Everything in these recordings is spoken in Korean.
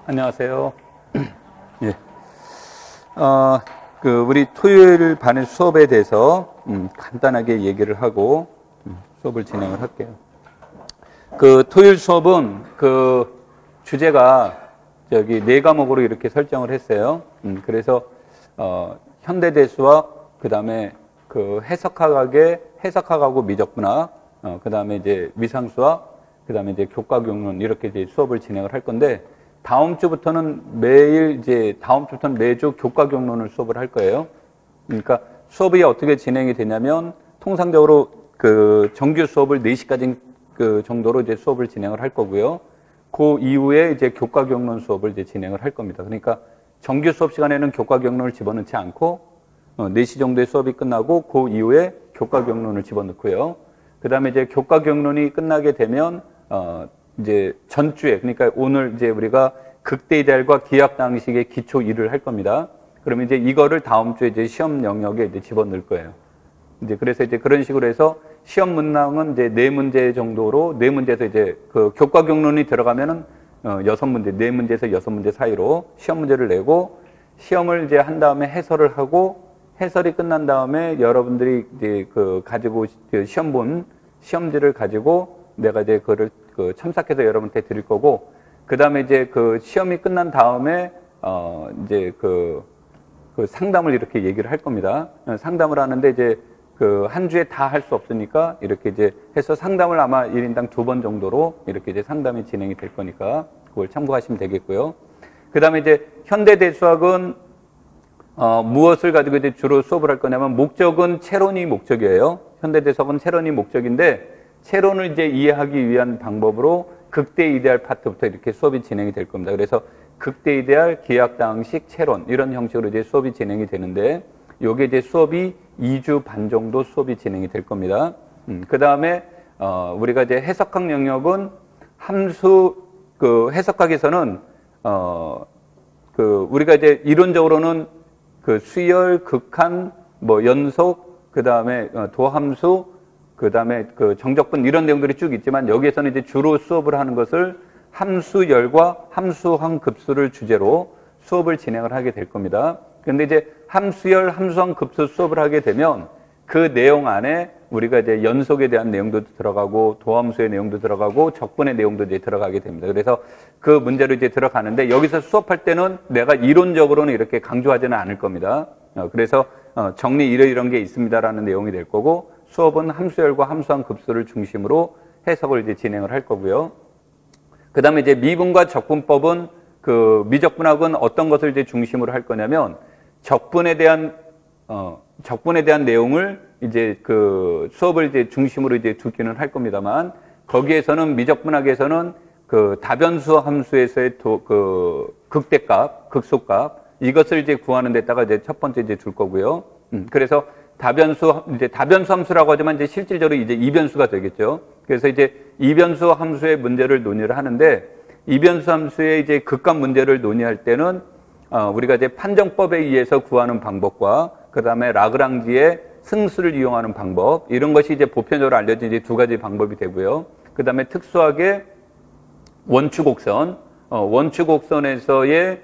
안녕하세요. 예. 우리 토요일 반의 수업에 대해서 간단하게 얘기를 하고 수업을 진행을 할게요. 토요일 수업은 주제가 네 과목으로 이렇게 설정을 했어요. 그래서 현대대수학, 그 다음에 해석학하고 미적분학, 그 다음에 이제 위상수학, 그 다음에 이제 교과경론 이렇게 이제 수업을 진행을 할 건데, 다음 주부터는 매주 교과경론을 수업을 할 거예요. 그러니까 수업이 어떻게 진행이 되냐면, 통상적으로 정규 수업을 4시까지 정도로 이제 수업을 진행을 할 거고요. 그 이후에 이제 교과경론 수업을 이제 진행을 할 겁니다. 그러니까 정규 수업 시간에는 교과경론을 집어넣지 않고, 4시 정도의 수업이 끝나고 그 이후에 교과경론을 집어넣고요. 그 다음에 이제 교과경론이 끝나게 되면, 이제 전주에, 그러니까 오늘 이제 우리가 극대이데알과 기하학당식의 기초 1을 할 겁니다. 그러면 이제 이거를 다음 주에 이제 시험 영역에 이제 집어넣을 거예요. 이제 그래서 이제 그런 식으로 해서 시험 문항은 이제 4문제 정도로, 4문제에서 이제 교과경론이 들어가면은 6문제, 4문제에서 6문제 사이로 시험 문제를 내고, 시험을 이제 한 다음에 해설을 하고, 해설이 끝난 다음에 여러분들이 이제 가지고 시험지를 가지고 내가 이제 그거를 첨삭해서 여러분한테 드릴 거고, 그 다음에 이제 시험이 끝난 다음에 이제 상담을 이렇게 얘기를 할 겁니다. 상담을 하는데 이제 한 주에 다 할 수 없으니까 이렇게 이제 해서 상담을 아마 1인당 2번 정도로 이렇게 이제 상담이 진행이 될 거니까 그걸 참고하시면 되겠고요. 그 다음에 이제 현대대수학은 무엇을 가지고 이제 주로 수업을 할 거냐면, 목적은 채론이 목적이에요. 현대대수학은 채론이 목적인데, 채론을 이제 이해하기 위한 방법으로 극대이데알 파트부터 이렇게 수업이 진행이 될 겁니다. 그래서 극대이데알, 기하학당식, 채론 이런 형식으로 이제 수업이 진행이 되는데, 요게 이제 수업이 2주 반 정도 수업이 진행이 될 겁니다. 그 다음에 우리가 이제 해석학 영역은 해석학에서는 우리가 이제 이론적으로는 수열, 극한, 연속, 그 다음에 도함수, 그 다음에 정적분 이런 내용들이 쭉 있지만, 여기에서는 이제 주로 수업을 하는 것을 함수열과 함수항급수를 주제로 수업을 진행을 하게 될 겁니다. 그런데 이제 함수열, 함수항급수 수업을 하게 되면 그 내용 안에 우리가 이제 연속에 대한 내용도 들어가고, 도함수의 내용도 들어가고, 적분의 내용도 이제 들어가게 됩니다. 그래서 그 문제로 이제 들어가는데, 여기서 수업할 때는 내가 이론적으로는 이렇게 강조하지는 않을 겁니다. 그래서 정리 이런 게 있습니다라는 내용이 될 거고, 수업은 함수열과 함수항급수를 중심으로 해석을 이제 진행을 할 거고요. 그 다음에 이제 미분과 적분법은 미적분학은 어떤 것을 이제 중심으로 할 거냐면, 적분에 대한 내용을 이제 수업을 이제 중심으로 이제 두기는 할 겁니다만, 거기에서는 미적분학에서는 다변수 함수에서의 극대값, 극소값 이것을 이제 구하는 데다가 이제 첫 번째 이제 둘 거고요. 그래서 다변수 함수라고 하지만 이제 실질적으로 이제 이변수가 되겠죠. 그래서 이제 이변수 함수의 문제를 논의를 하는데, 이변수 함수의 이제 극값 문제를 논의할 때는 우리가 이제 판정법에 의해서 구하는 방법과, 그 다음에 라그랑지의 승수를 이용하는 방법, 이런 것이 이제 보편적으로 알려진 이제 2가지 방법이 되고요. 그 다음에 특수하게 원축곡선에서의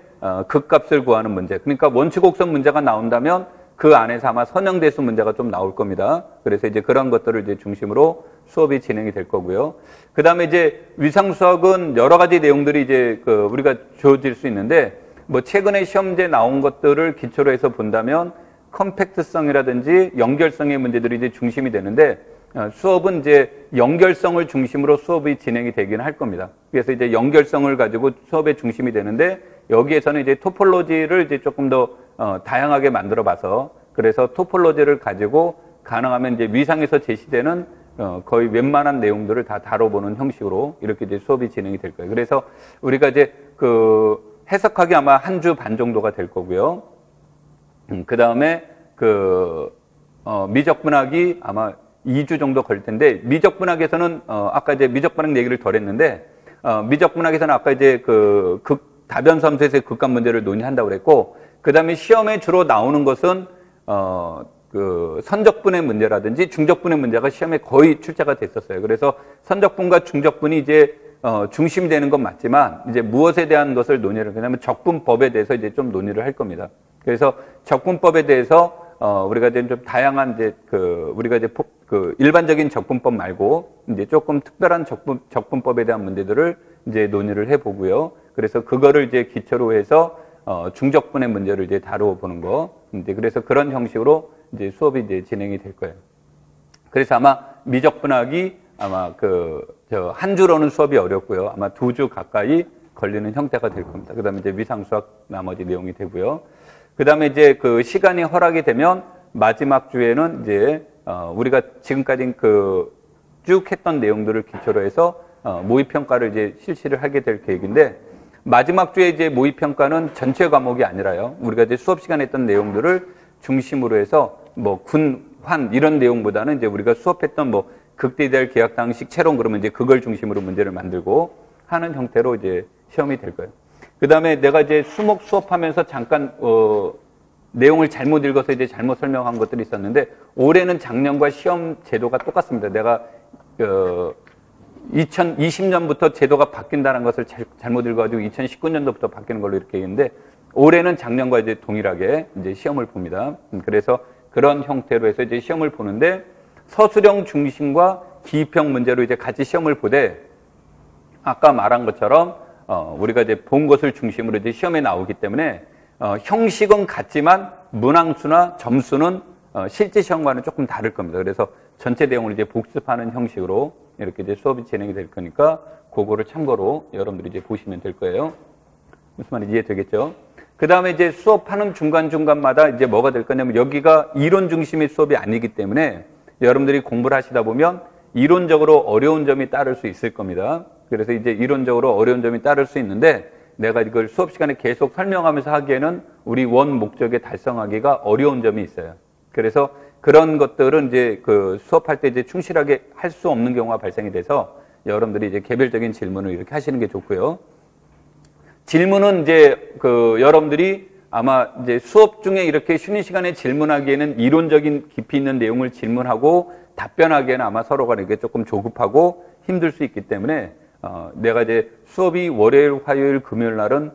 극값을 구하는 문제. 그러니까 원축곡선 문제가 나온다면 그 안에서 아마 선형대수 문제가 좀 나올 겁니다. 그래서 이제 그런 것들을 이제 중심으로 수업이 진행이 될 거고요. 그 다음에 이제 위상수학은 여러 가지 내용들이 이제 우리가 주어질 수 있는데, 최근에 시험지에 나온 것들을 기초로 해서 본다면 컴팩트성이라든지 연결성의 문제들이 이제 중심이 되는데, 수업은 이제 연결성을 중심으로 수업이 진행이 되긴 할 겁니다. 그래서 이제 연결성을 가지고 수업의 중심이 되는데, 여기에서는 이제 토폴로지를 이제 조금 더 다양하게 만들어 봐서, 그래서 토폴로지를 가지고 가능하면 이제 위상에서 제시되는 거의 웬만한 내용들을 다 다뤄보는 형식으로 이렇게 이제 수업이 진행이 될 거예요. 그래서 우리가 이제 해석학이 아마 한 주 반 정도가 될 거고요. 그 다음에 미적분학이 아마 2주 정도 걸릴 텐데, 미적분학에서는 아까 이제 미적분학 얘기를 덜 했는데, 미적분학에서는 아까 이제 다변수 함수에서의 극값 문제를 논의한다고 그랬고, 그 다음에 시험에 주로 나오는 것은 선적분의 문제라든지 중적분의 문제가 시험에 거의 출제가 됐었어요. 그래서 선적분과 중적분이 이제 중심이 되는 건 맞지만 이제 무엇에 대한 것을 논의를 하냐면 적분법에 대해서 이제 좀 논의를 할 겁니다. 그래서 적분법에 대해서 우리가 이제 좀 다양한 이제 우리가 이제 일반적인 적분법 말고 이제 조금 특별한 적분법에 대한 문제들을 이제 논의를 해 보고요. 그래서 그거를 이제 기초로 해서 중적분의 문제를 이제 다루어 보는 거. 이제 그래서 그런 형식으로 이제 수업이 이제 진행이 될 거예요. 그래서 아마 미적분학이 아마 한 주로는 수업이 어렵고요. 아마 2주 가까이 걸리는 형태가 될 겁니다. 그 다음에 이제 위상수학 나머지 내용이 되고요. 그 다음에 이제 시간이 허락이 되면 마지막 주에는 이제, 우리가 지금까지 쭉 했던 내용들을 기초로 해서, 모의평가를 이제 실시를 하게 될 계획인데, 마지막 주에 이제 모의평가는 전체 과목이 아니라요. 우리가 이제 수업 시간에 했던 내용들을 중심으로 해서 환 이런 내용보다는 이제 우리가 수업했던 극대이데알 계약당식 채론 그러면 이제 그걸 중심으로 문제를 만들고 하는 형태로 이제 시험이 될 거예요. 그 다음에 내가 이제 수목 수업하면서 잠깐, 내용을 잘못 읽어서 이제 잘못 설명한 것들이 있었는데, 올해는 작년과 시험 제도가 똑같습니다. 내가, 2020년부터 제도가 바뀐다는 것을 잘못 읽어가지고 2019년도부터 바뀌는 걸로 이렇게 했는데, 올해는 작년과 이제 동일하게 이제 시험을 봅니다. 그래서 그런 형태로 해서 이제 시험을 보는데, 서술형 중심과 기입형 문제로 이제 같이 시험을 보되, 아까 말한 것처럼, 우리가 이제 본 것을 중심으로 이제 시험에 나오기 때문에, 형식은 같지만 문항수나 점수는 실제 시험과는 조금 다를 겁니다. 그래서 전체 내용을 이제 복습하는 형식으로 이렇게 이제 수업이 진행이 될 거니까, 그거를 참고로 여러분들이 이제 보시면 될 거예요. 무슨 말인지 이해되겠죠? 그 다음에 이제 수업하는 중간중간마다 이제 뭐가 될 거냐면, 여기가 이론 중심의 수업이 아니기 때문에 여러분들이 공부를 하시다 보면 이론적으로 어려운 점이 따를 수 있을 겁니다. 그래서 이제 이론적으로 어려운 점이 따를 수 있는데, 내가 이걸 수업 시간에 계속 설명하면서 하기에는 우리 원 목적에 달성하기가 어려운 점이 있어요. 그래서 그런 것들은 이제 수업할 때 이제 충실하게 할 수 없는 경우가 발생이 돼서 여러분들이 이제 개별적인 질문을 이렇게 하시는 게 좋고요. 질문은 이제 여러분들이 아마 이제 수업 중에 이렇게 쉬는 시간에 질문하기에는 이론적인 깊이 있는 내용을 질문하고 답변하기에는 아마 서로가 이렇게 조금 조급하고 힘들 수 있기 때문에 내가 이제 수업이 월요일, 화요일, 금요일 날은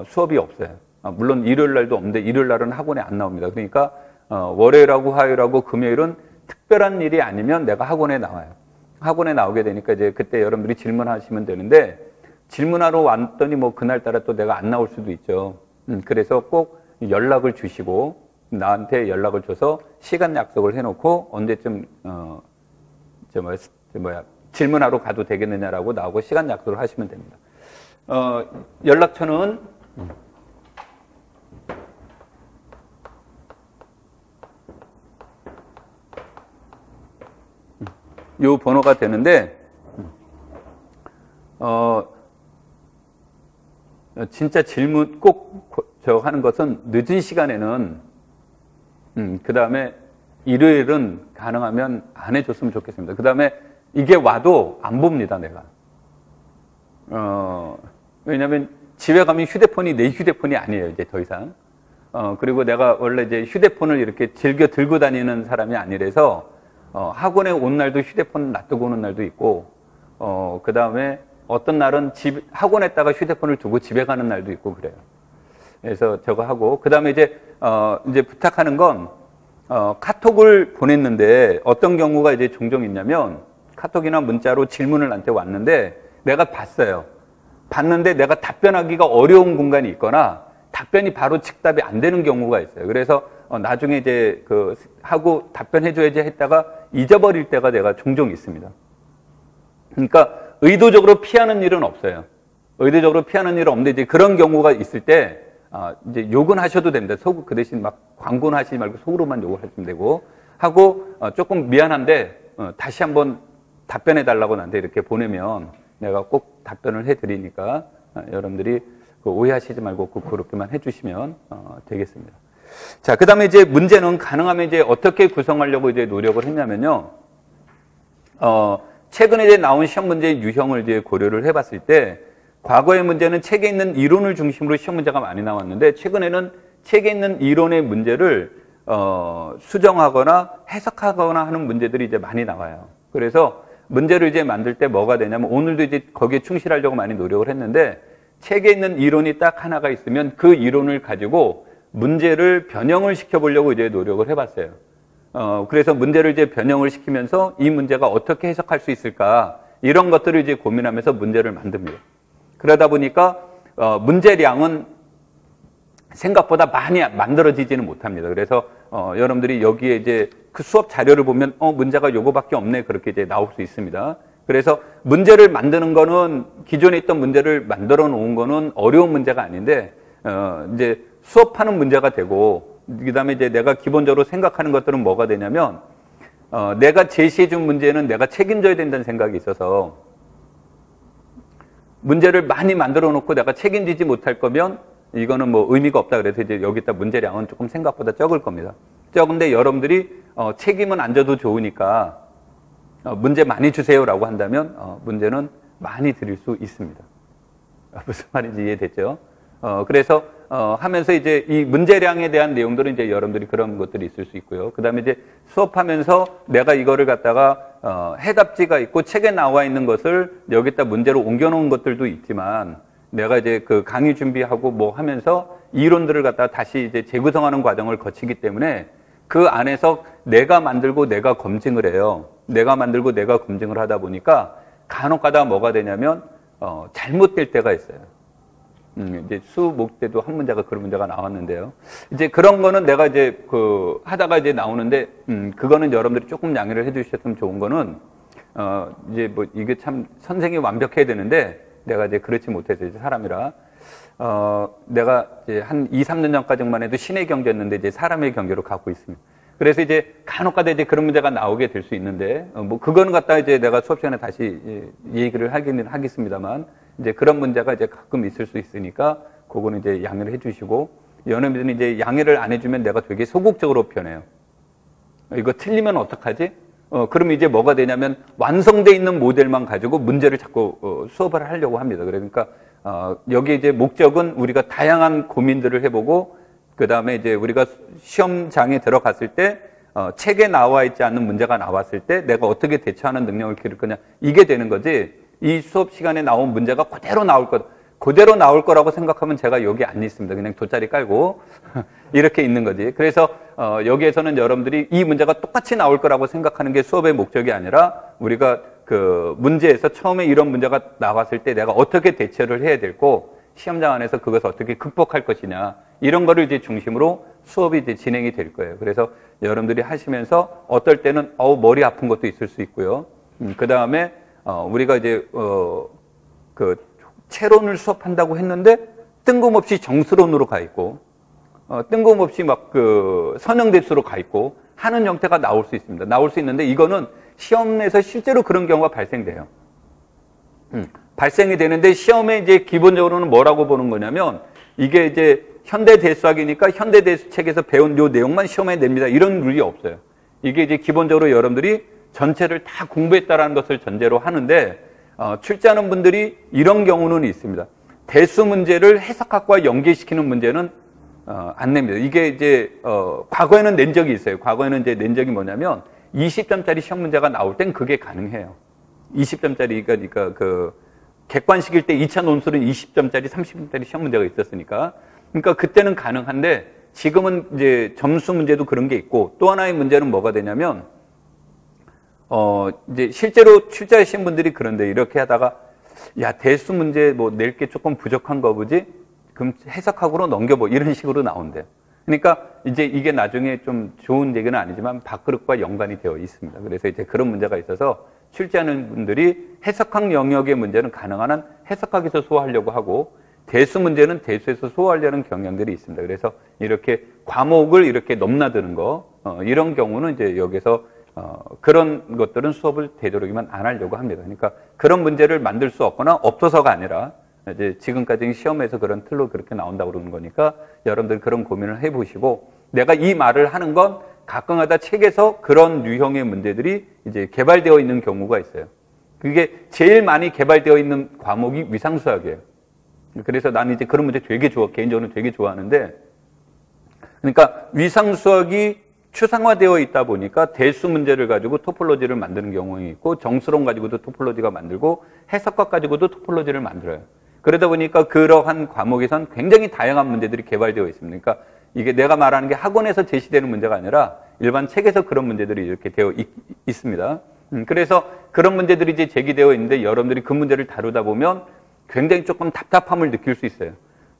수업이 없어요. 물론 일요일 날도 없는데 일요일 날은 학원에 안 나옵니다. 그러니까 월요일하고 화요일하고 금요일은 특별한 일이 아니면 내가 학원에 나와요. 학원에 나오게 되니까 이제 그때 여러분들이 질문하시면 되는데, 질문하러 왔더니 그날따라 또 내가 안 나올 수도 있죠. 그래서 꼭 연락을 주시고 나한테 연락을 줘서 시간 약속을 해놓고 언제쯤 질문하러 가도 되겠느냐라고 나오고 시간 약속을 하시면 됩니다. 연락처는 요 번호가 되는데, 진짜 질문 꼭 하는 것은 늦은 시간에는, 그 다음에 일요일은 가능하면 안 해줬으면 좋겠습니다. 그 다음에 이게 와도 안 봅니다, 내가. 왜냐면 집에 가면 휴대폰이 내 휴대폰이 아니에요, 이제 더 이상. 그리고 내가 원래 이제 휴대폰을 이렇게 즐겨 들고 다니는 사람이 아니라서, 학원에 온 날도 휴대폰 놔두고 오는 날도 있고, 그 다음에 어떤 날은 학원에다가 휴대폰을 두고 집에 가는 날도 있고 그래요. 그래서 저거 하고, 그 다음에 이제 부탁하는 건, 카톡을 보냈는데 어떤 경우가 이제 종종 있냐면, 카톡이나 문자로 질문을 나한테 왔는데 내가 봤어요. 봤는데 내가 답변하기가 어려운 공간이 있거나 답변이 바로 즉답이 안 되는 경우가 있어요. 그래서 나중에 이제 하고 답변해줘야지 했다가 잊어버릴 때가 내가 종종 있습니다. 그러니까 의도적으로 피하는 일은 없어요. 의도적으로 피하는 일은 없는데 이제 그런 경우가 있을 때 이제 욕은 하셔도 됩니다. 그 대신 막 광고는 하시지 말고 속으로만 욕을 하시면 되고 하고 조금 미안한데 다시 한번 답변해 달라고 나한테 이렇게 보내면 내가 꼭 답변을 해드리니까 여러분들이 오해하시지 말고 그렇게만 해주시면 되겠습니다. 자, 그 다음에 이제 문제는 가능하면 이제 어떻게 구성하려고 이제 노력을 했냐면요. 최근에 이제 나온 시험 문제의 유형을 이제 고려를 해봤을 때, 과거의 문제는 책에 있는 이론을 중심으로 시험 문제가 많이 나왔는데, 최근에는 책에 있는 이론의 문제를 수정하거나 해석하거나 하는 문제들이 이제 많이 나와요. 그래서 문제를 이제 만들 때 뭐가 되냐면 오늘도 이제 거기에 충실하려고 많이 노력을 했는데 책에 있는 이론이 딱 하나가 있으면 그 이론을 가지고 문제를 변형을 시켜보려고 이제 노력을 해봤어요. 그래서 문제를 이제 변형을 시키면서 이 문제가 어떻게 해석할 수 있을까 이런 것들을 이제 고민하면서 문제를 만듭니다. 그러다 보니까 문제량은 생각보다 많이 만들어지지는 못합니다. 그래서 여러분들이 여기에 이제 그 수업 자료를 보면 문제가 요거밖에 없네 그렇게 이제 나올 수 있습니다. 그래서 문제를 만드는 거는 기존에 있던 문제를 만들어 놓은 거는 어려운 문제가 아닌데 이제 수업하는 문제가 되고 그다음에 이제 내가 기본적으로 생각하는 것들은 뭐가 되냐면 내가 제시해 준 문제는 내가 책임져야 된다는 생각이 있어서 문제를 많이 만들어 놓고 내가 책임지지 못할 거면 이거는 뭐 의미가 없다. 그래서 이제 여기다 문제량은 조금 생각보다 적을 겁니다. 적은데 여러분들이 책임은 안 져도 좋으니까 문제 많이 주세요라고 한다면 문제는 많이 드릴 수 있습니다. 무슨 말인지 이해됐죠? 그래서 하면서 이제 이 문제량에 대한 내용들은 이제 여러분들이 그런 것들이 있을 수 있고요. 그다음에 이제 수업하면서 내가 이거를 갖다가 해답지가 있고 책에 나와 있는 것을 여기다 문제로 옮겨 놓은 것들도 있지만 내가 이제 그 강의 준비하고 뭐 하면서 이론들을 갖다가 다시 이제 재구성하는 과정을 거치기 때문에 그 안에서 내가 만들고 내가 검증을 해요. 내가 만들고 내가 검증을 하다 보니까 간혹 가다가 뭐가 되냐면 잘못될 때가 있어요. 이제 수목 때도 한 문제가 그런 문제가 나왔는데요. 이제 그런 거는 내가 이제 하다가 이제 나오는데 그거는 여러분들이 조금 양해를 해주셨으면 좋은 거는 이제 뭐 이게 참 선생이 완벽해야 되는데 내가 이제 그렇지 못해서 이제 사람이라 내가 이제 한 2, 3년 전까지만 해도 신의 경제였는데 이제 사람의 경계로 가고 있습니다. 그래서 이제 간혹가다 이제 그런 문제가 나오게 될 수 있는데 뭐 그거는 갖다 이제 내가 수업 시간에 다시 얘기를 하기는 하겠습니다만 이제 그런 문제가 이제 가끔 있을 수 있으니까 그거는 이제 양해를 해주시고 여러분들은 이제 양해를 안 해주면 내가 되게 소극적으로 변해요. 이거 틀리면 어떡하지? 그러면 이제 뭐가 되냐면 완성되어 있는 모델만 가지고 문제를 자꾸 수업을 하려고 합니다. 그러니까 여기 이제 목적은 우리가 다양한 고민들을 해보고 그 다음에 이제 우리가 시험장에 들어갔을 때 책에 나와 있지 않는 문제가 나왔을 때 내가 어떻게 대처하는 능력을 기를 거냐 이게 되는 거지. 이 수업 시간에 나온 문제가 그대로 나올 것, 그대로 나올 거라고 생각하면 제가 여기 안 있습니다. 그냥 돗자리 깔고 이렇게 있는 거지. 그래서 여기에서는 여러분들이 이 문제가 똑같이 나올 거라고 생각하는 게 수업의 목적이 아니라 우리가 그 문제에서 처음에 이런 문제가 나왔을 때 내가 어떻게 대처를 해야 되고 시험장 안에서 그것을 어떻게 극복할 것이냐 이런 거를 이제 중심으로 수업이 이제 진행이 될 거예요. 그래서 여러분들이 하시면서 어떨 때는 머리 아픈 것도 있을 수 있고요. 그 다음에 우리가 이제 그 체론을 수업한다고 했는데 뜬금없이 정수론으로 가 있고 뜬금없이 막 그 선형대수로 가 있고 하는 형태가 나올 수 있습니다. 나올 수 있는데 이거는 시험에서 실제로 그런 경우가 발생돼요. 발생이 되는데 시험에 이제 기본적으로는 뭐라고 보는 거냐면 이게 이제 현대대수학이니까 현대대수 책에서 배운 요 내용만 시험에 냅니다. 이런 룰이 없어요. 이게 이제 기본적으로 여러분들이 전체를 다 공부했다라는 것을 전제로 하는데 출제하는 분들이 이런 경우는 있습니다. 대수 문제를 해석학과 연계시키는 문제는 안 냅니다. 이게 이제 과거에는 낸 적이 있어요. 과거에는 이제 낸 적이 뭐냐면 20점짜리 시험 문제가 나올 땐 그게 가능해요. 20점짜리 그러니까 그 객관식일 때 2차 논술은 20점짜리, 30점짜리 시험 문제가 있었으니까. 그러니까 그때는 가능한데 지금은 이제 점수 문제도 그런 게 있고 또 하나의 문제는 뭐가 되냐면 이제 실제로 출제하신 분들이 그런데 이렇게 하다가 야 대수 문제 뭐 낼 게 조금 부족한 거 보지? 그럼 해석학으로 넘겨보 이런 식으로 나온대요. 그러니까 이제 이게 나중에 좀 좋은 얘기는 아니지만 밥그릇과 연관이 되어 있습니다. 그래서 이제 그런 문제가 있어서 출제하는 분들이 해석학 영역의 문제는 가능한 한 해석학에서 소화하려고 하고 대수 문제는 대수에서 소화하려는 경향들이 있습니다. 그래서 이렇게 과목을 이렇게 넘나드는 거 이런 경우는 이제 여기서 그런 것들은 수업을 되도록이면 안 하려고 합니다. 그러니까 그런 문제를 만들 수 없거나 없어서가 아니라 이제 지금까지 시험에서 그런 틀로 그렇게 나온다고 그러는 거니까 여러분들 그런 고민을 해보시고 내가 이 말을 하는 건 가끔가다 책에서 그런 유형의 문제들이 이제 개발되어 있는 경우가 있어요. 그게 제일 많이 개발되어 있는 과목이 위상수학이에요. 그래서 나는 이제 그런 문제 되게 개인적으로 되게 좋아하는데 그러니까 위상수학이 추상화되어 있다 보니까 대수 문제를 가지고 토폴로지를 만드는 경우가 있고 정수론 가지고도 토폴로지가 만들고 해석학 가지고도 토폴로지를 만들어요. 그러다 보니까 그러한 과목에선 굉장히 다양한 문제들이 개발되어 있습니다. 그러니까 이게 내가 말하는 게 학원에서 제시되는 문제가 아니라 일반 책에서 그런 문제들이 이렇게 되어 있습니다. 그래서 그런 문제들이 이제 제기되어 있는데 여러분들이 그 문제를 다루다 보면 굉장히 조금 답답함을 느낄 수 있어요.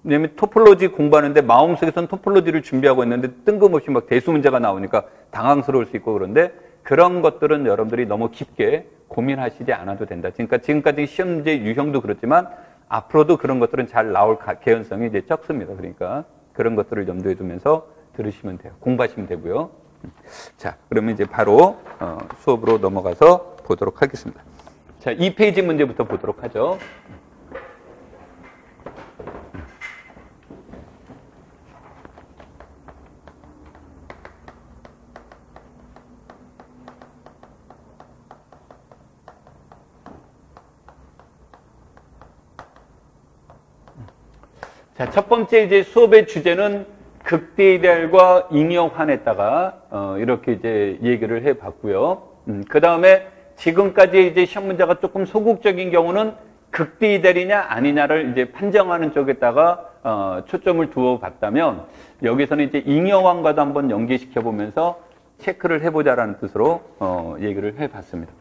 왜냐하면 토폴로지 공부하는데 마음속에서는 토폴로지를 준비하고 있는데 뜬금없이 막 대수 문제가 나오니까 당황스러울 수 있고 그런데 그런 것들은 여러분들이 너무 깊게 고민하시지 않아도 된다. 그러니까 지금까지 시험 문제 유형도 그렇지만 앞으로도 그런 것들은 잘 나올 개연성이 이제 적습니다. 그러니까 그런 것들을 염두에 두면서 들으시면 돼요. 공부하시면 되고요. 자, 그러면 이제 바로 수업으로 넘어가서 보도록 하겠습니다. 자, 2페이지 문제부터 보도록 하죠. 자, 첫 번째 이제 수업의 주제는 극대이데알과 잉여환에다가 이렇게 이제 얘기를 해봤고요. 그 다음에 지금까지 이제 시험 문제가 조금 소극적인 경우는 극대이데알이냐 아니냐를 이제 판정하는 쪽에다가 초점을 두어 봤다면 여기서는 이제 잉여환과도 한번 연계시켜 보면서 체크를 해보자라는 뜻으로 얘기를 해봤습니다.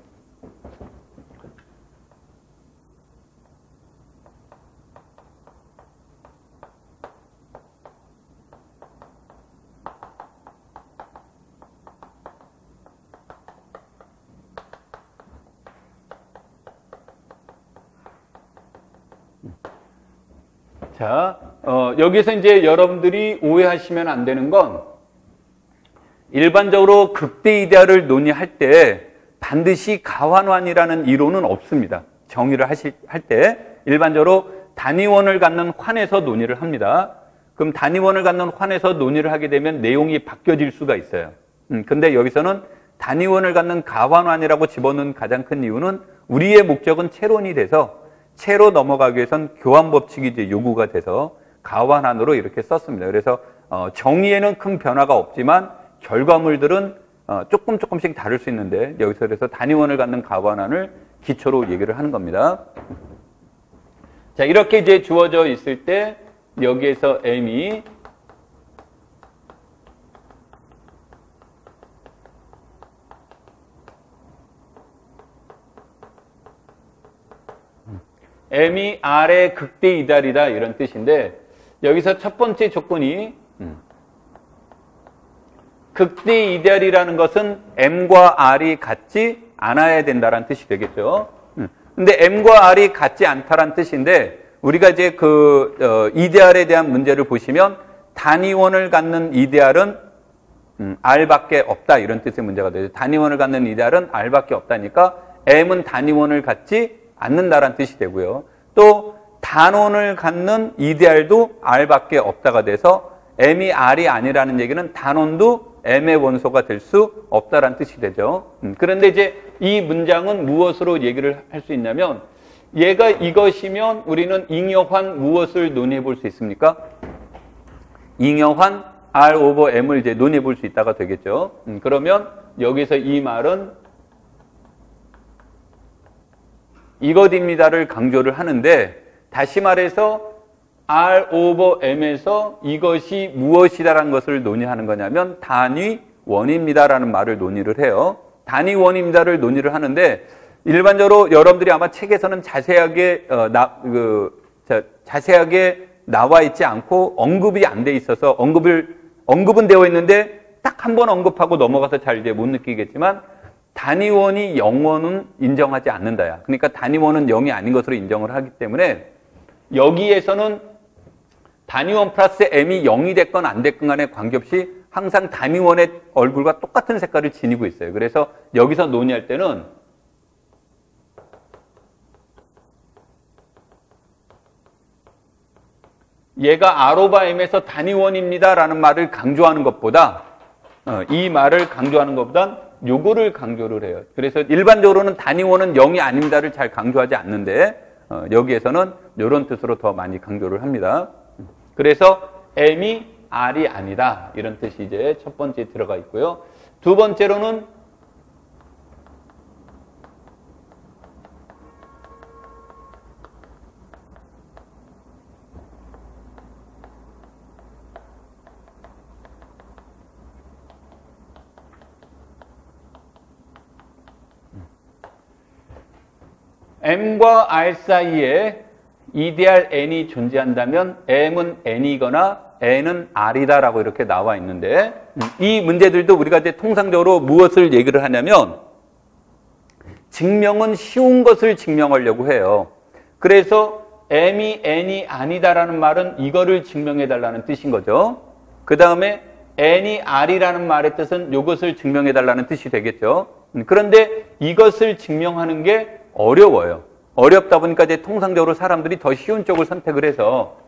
자, 여기서 이제 여러분들이 오해하시면 안 되는 건 일반적으로 극대이데알을 논의할 때 반드시 가환환이라는 이론은 없습니다. 정의를 할 때 일반적으로 단위원을 갖는 환에서 논의를 합니다. 그럼 단위원을 갖는 환에서 논의를 하게 되면 내용이 바뀌어질 수가 있어요. 근데 여기서는 단위원을 갖는 가환환이라고 집어넣은 가장 큰 이유는 우리의 목적은 채론이 돼서 채로 넘어가기 위해선 교환 법칙이 이제 요구가 돼서 가환환으로 이렇게 썼습니다. 그래서 정의에는 큰 변화가 없지만 결과물들은 조금씩 다를 수 있는데 여기서 그래서 단위원을 갖는 가환환을 기초로 얘기를 하는 겁니다. 자, 이렇게 이제 주어져 있을 때 여기에서 M이 M이 R의 극대이데알이다 이런 뜻인데 여기서 첫 번째 조건이 극대이데알이라는 것은 M과 R이 같지 않아야 된다는 뜻이 되겠죠. 근데 M과 R이 같지 않다란 뜻인데 우리가 이제 이데알에 대한 문제를 보시면 단위원을 갖는 이데알은 R밖에 없다 이런 뜻의 문제가 되죠. 단위원을 갖는 이데알은 R밖에 없다니까 M은 단위원을 갖지 않는다라는 뜻이 되고요. 또 단원을 갖는 이데알도 R밖에 없다가 돼서 M이 R이 아니라는 얘기는 단원도 M의 원소가 될 수 없다라는 뜻이 되죠. 그런데 이제 이 문장은 무엇으로 얘기를 할 수 있냐면 얘가 이것이면 우리는 잉여환 무엇을 논의해 볼 수 있습니까? 잉여환 R 오버 M을 이제 논의해 볼 수 있다가 되겠죠. 그러면 여기서 이 말은 이것입니다를 강조를 하는데 다시 말해서 R 오버 M에서 이것이 무엇이다라는 것을 논의하는 거냐면 단위원입니다라는 말을 논의를 해요. 단위원입니다를 논의를 하는데 일반적으로 여러분들이 아마 책에서는 자세하게 나와 있지 않고 언급이 안 돼 있어서 언급은 되어 있는데 딱 한 번 언급하고 넘어가서 잘 이제 못 느끼겠지만 단위원이 0원은 인정하지 않는다야. 그러니까 단위원은 0이 아닌 것으로 인정을 하기 때문에 여기에서는 단위원 플러스 M이 0이 됐건 안 됐건 간에 관계없이 항상 단위원의 얼굴과 똑같은 색깔을 지니고 있어요. 그래서 여기서 논의할 때는 얘가 R 오버 M에서 단위원입니다 라는 말을 강조하는 것보다 이 말을 강조하는 것보단 요거를 강조를 해요. 그래서 일반적으로는 단위원은 0이 아닙니다를 잘 강조하지 않는데 여기에서는 이런 뜻으로 더 많이 강조를 합니다. 그래서 M이 R이 아니다. 이런 뜻이 이제 첫 번째 들어가 있고요. 두 번째로는 M과 R 사이에 EDR N이 존재한다면 M은 N이거나 N은 R이다라고 이렇게 나와 있는데 이 문제들도 우리가 이제 통상적으로 무엇을 얘기를 하냐면 증명은 쉬운 것을 증명하려고 해요. 그래서 M이 N이 아니다라는 말은 이거를 증명해달라는 뜻인 거죠. 그 다음에 N이 R이라는 말의 뜻은 이것을 증명해달라는 뜻이 되겠죠. 그런데 이것을 증명하는 게 어려워요. 어렵다 보니까 이제 통상적으로 사람들이 더 쉬운 쪽을 선택을 해서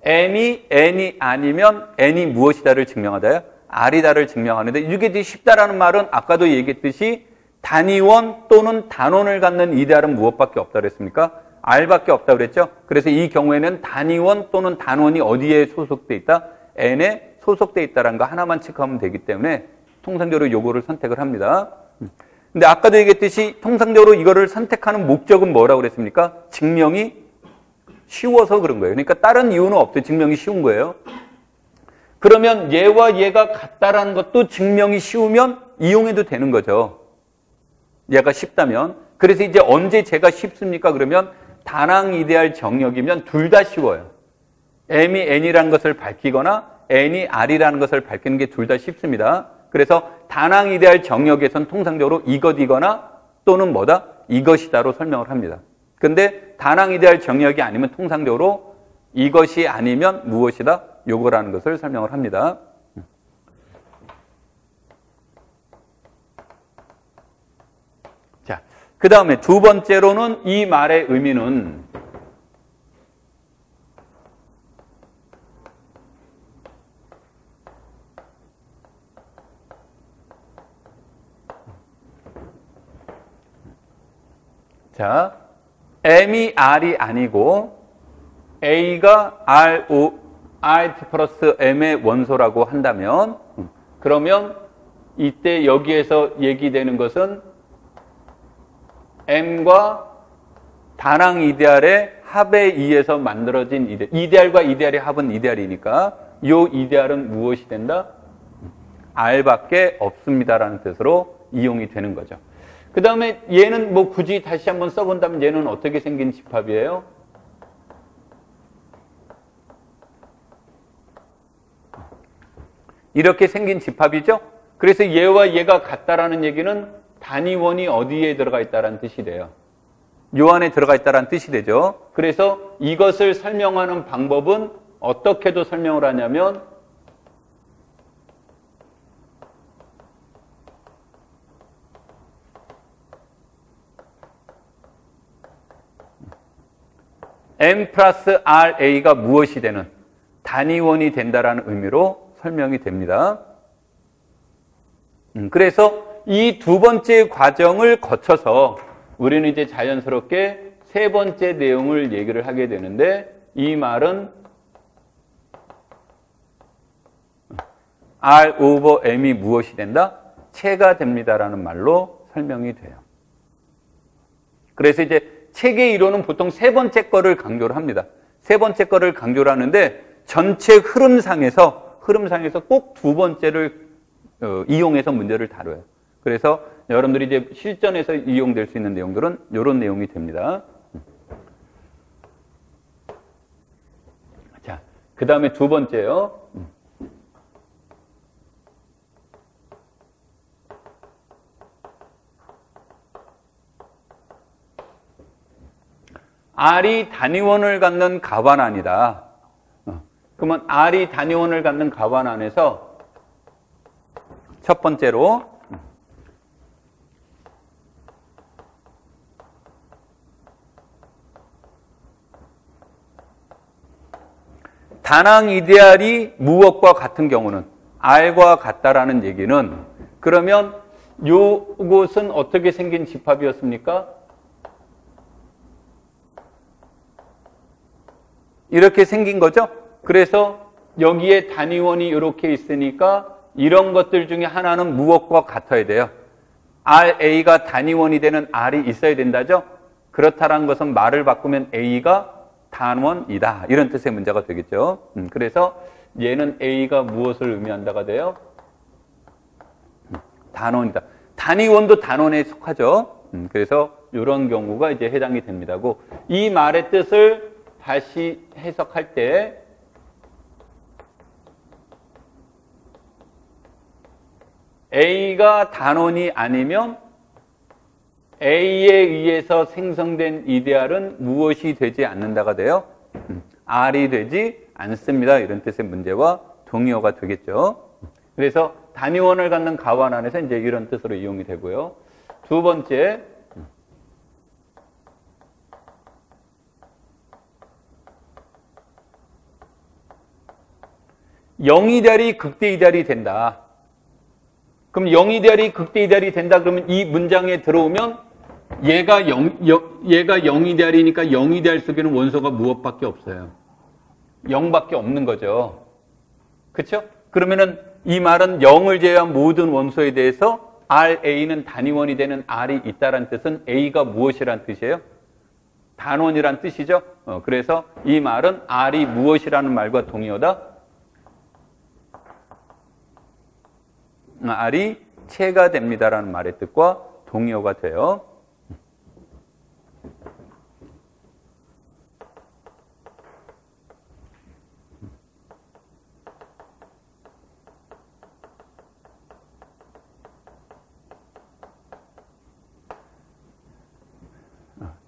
M이 N이 아니면 N이 무엇이다를 증명하다요? R이다를 증명하는데 이게 이제 쉽다라는 말은 아까도 얘기했듯이 단위원 또는 단원을 갖는 EDR은 무엇밖에 없다 그랬습니까? R밖에 없다 그랬죠? 그래서 이 경우에는 단위원 또는 단원이 어디에 소속돼 있다? N에 소속돼 있다는 거 하나만 체크하면 되기 때문에 통상적으로 요거를 선택을 합니다. 근데 아까도 얘기했듯이 통상적으로 이거를 선택하는 목적은 뭐라고 그랬습니까? 증명이 쉬워서 그런 거예요. 그러니까 다른 이유는 없어요. 증명이 쉬운 거예요. 그러면 얘와 얘가 같다라는 것도 증명이 쉬우면 이용해도 되는 거죠. 얘가 쉽다면. 그래서 이제 언제 제가 쉽습니까? 그러면 다낭 이데알 정역이면 둘 다 쉬워요. M이 N이라는 것을 밝히거나 N이 R이라는 것을 밝히는 게 둘 다 쉽습니다. 그래서 다낭 이데알 정역에선 통상적으로 이것이거나 또는 뭐다? 이것이다로 설명을 합니다. 근데 다낭 이데알 정역이 아니면 통상적으로 이것이 아니면 무엇이다? 요거라는 것을 설명을 합니다. 자, 그 다음에 두 번째로는 이 말의 의미는 자, M이 R이 아니고 A가 RT 플러스 M의 원소라고 한다면 그러면 이때 여기에서 얘기되는 것은 M과 다낭 이데알의 합에 의해서 만들어진 이데알. 이데알과 이데알의 합은 이데알이니까 이 이데알은 무엇이 된다? R밖에 없습니다라는 뜻으로 이용이 되는 거죠. 그 다음에 얘는 뭐 굳이 다시 한번 써본다면 얘는 어떻게 생긴 집합이에요? 이렇게 생긴 집합이죠? 그래서 얘와 얘가 같다라는 얘기는 단위원이 어디에 들어가 있다라는 뜻이 돼요. 요 안에 들어가 있다라는 뜻이 되죠. 그래서 이것을 설명하는 방법은 어떻게도 설명을 하냐면 M 플러스 RA가 무엇이 되는 단위원이 된다라는 의미로 설명이 됩니다. 그래서 이 두 번째 과정을 거쳐서 우리는 이제 자연스럽게 세 번째 내용을 얘기를 하게 되는데 이 말은 R 오버 M이 무엇이 된다? 체가 됩니다라는 말로 설명이 돼요. 그래서 이제 책의 이론은 보통 세 번째 거를 강조를 합니다. 세 번째 거를 강조를 하는데 전체 흐름상에서 꼭 두 번째를 이용해서 문제를 다뤄요. 그래서 여러분들이 이제 실전에서 이용될 수 있는 내용들은 이런 내용이 됩니다. 자, 그 다음에 두 번째요. R이 단위원을 갖는 가반안이다. 그러면 R이 단위원을 갖는 가반안에서 첫 번째로 다낭 이데알이 무엇과 같은 경우는 R과 같다라는 얘기는 그러면 요것은 어떻게 생긴 집합이었습니까? 이렇게 생긴 거죠. 그래서 여기에 단위원이 이렇게 있으니까 이런 것들 중에 하나는 무엇과 같아야 돼요? RA가 단위원이 되는 R이 있어야 된다죠? 그렇다는 것은 말을 바꾸면 A가 단원이다. 이런 뜻의 문제가 되겠죠. 그래서 얘는 A가 무엇을 의미한다가 돼요? 단원이다. 단위원도 단원에 속하죠. 그래서 이런 경우가 이제 해당이 됩니다고. 이 말의 뜻을 다시 해석할 때 A가 단원이 아니면 A에 의해서 생성된 이데알은 무엇이 되지 않는다가 돼요? R이 되지 않습니다. 이런 뜻의 문제와 동의어가 되겠죠. 그래서 단위원을 갖는 가원 안에서 이제 이런 뜻으로 이용이 되고요. 두 번째, 영이데알이 극대이데알이 된다. 그럼 영이데알이 극대이데알이 된다 그러면 이 문장에 들어오면 얘가 0이데알이니까 0이데알 속에는 원소가 무엇밖에 없어요? 0밖에 없는 거죠. 그렇죠? 그러면은 이 말은 0을 제외한 모든 원소에 대해서 RA는 단위원이 되는 R이 있다는 뜻은 A가 무엇이란 뜻이에요? 단원이란 뜻이죠. 그래서 이 말은 R이 무엇이라는 말과 동의어다? R이 체가 됩니다라는 말의 뜻과 동의어가 돼요.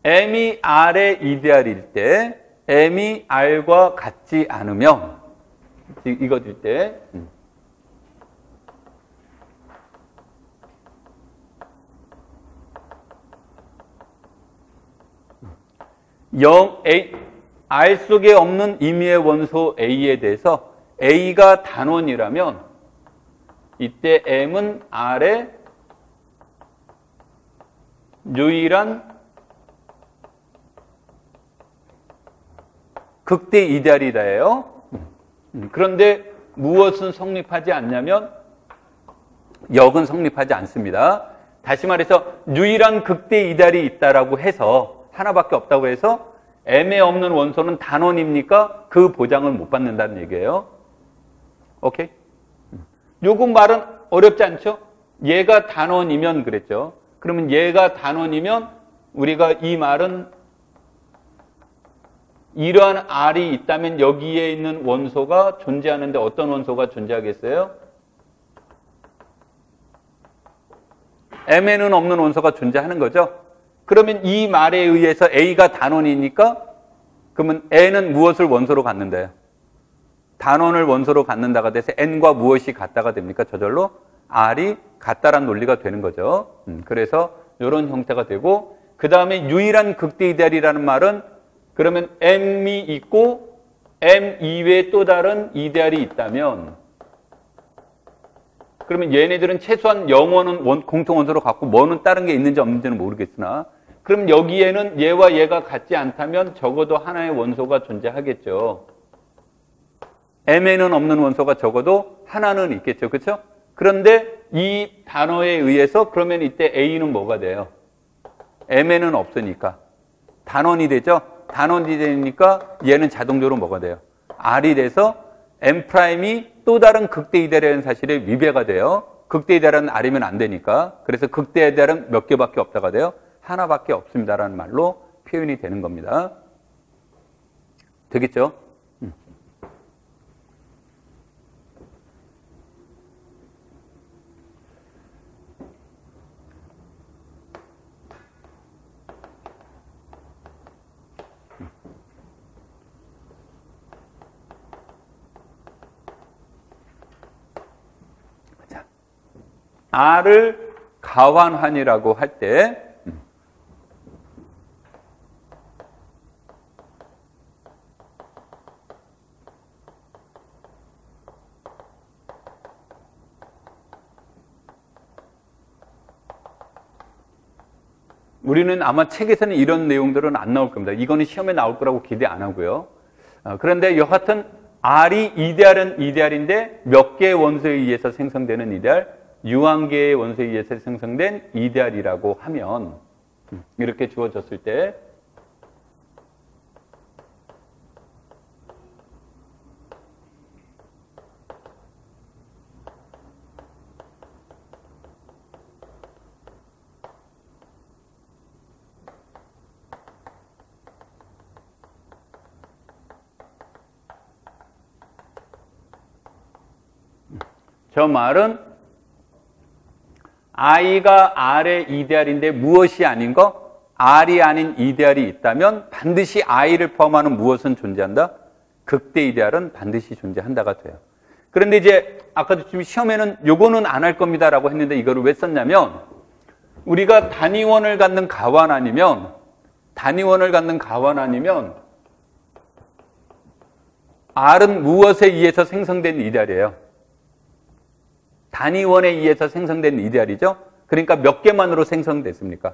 M이 R의 이데알일 때 M이 R과 같지 않으면 이거일 때 R 속에 없는 임의의 원소 A에 대해서 A가 단원이라면 이때 M은 R의 유일한 극대 이데알이다예요. 그런데 무엇은 성립하지 않냐면 역은 성립하지 않습니다. 다시 말해서 유일한 극대 이데알이 있다라고 해서 하나밖에 없다고 해서 M에 없는 원소는 단원입니까? 그 보장을 못 받는다는 얘기예요. 오케이? 요거 말은 어렵지 않죠? 얘가 단원이면 그랬죠. 그러면 얘가 단원이면 우리가 이 말은 이러한 R이 있다면 여기에 있는 원소가 존재하는데 어떤 원소가 존재하겠어요? M에는 없는 원소가 존재하는 거죠. 그러면 이 말에 의해서 A가 단원이니까 그러면 N은 무엇을 원소로 갖는데요? 단원을 원소로 갖는다가 돼서 N과 무엇이 같다가 됩니까? 저절로 R이 같다란 논리가 되는 거죠. 그래서 이런 형태가 되고 그 다음에 유일한 극대 이데알이라는 말은 그러면 M이 있고 M 이외에 또 다른 이데알이 있다면 그러면 얘네들은 최소한 0원은 공통원소로 갖고 뭐는 다른 게 있는지 없는지는 모르겠으나 그럼 여기에는 얘와 얘가 같지 않다면 적어도 하나의 원소가 존재하겠죠. M에는 없는 원소가 적어도 하나는 있겠죠. 그렇죠? 그런데 이 단어에 의해서 그러면 이때 A는 뭐가 돼요? M에는 없으니까 단원이 되죠. 단원이 되니까 얘는 자동적으로 뭐가 돼요? R이 돼서 M'이 또 다른 극대 이데알이라는 사실에 위배가 돼요. 극대 이데알은 R이면 안 되니까. 그래서 극대 이데알은 몇 개밖에 없다가 돼요? 하나밖에 없습니다라는 말로 표현이 되는 겁니다. 되겠죠? R을 가환환이라고 할 때 우리는 아마 책에서는 이런 내용들은 안 나올 겁니다. 이거는 시험에 나올 거라고 기대 안 하고요. 그런데 여하튼 R이 이데알은 이데알인데 몇 개의 원소에 의해서 생성되는 이데알? 유한계의 원소에 의해서 생성된 이데알이라고 하면 이렇게 주어졌을 때 저 말은 I가 R의 이데알인데 무엇이 아닌 거? R이 아닌 이데알이 있다면 반드시 I를 포함하는 무엇은 존재한다? 극대 이데알은 반드시 존재한다가 돼요. 그런데 이제 아까도 지금 시험에는 요거는 안 할 겁니다라고 했는데 이거를 왜 썼냐면 우리가 단위원을 갖는 가원 아니면 R은 무엇에 의해서 생성된 이데알이에요? 단위원에 의해서 생성된 이데알이죠. 그러니까 몇 개만으로 생성됐습니까?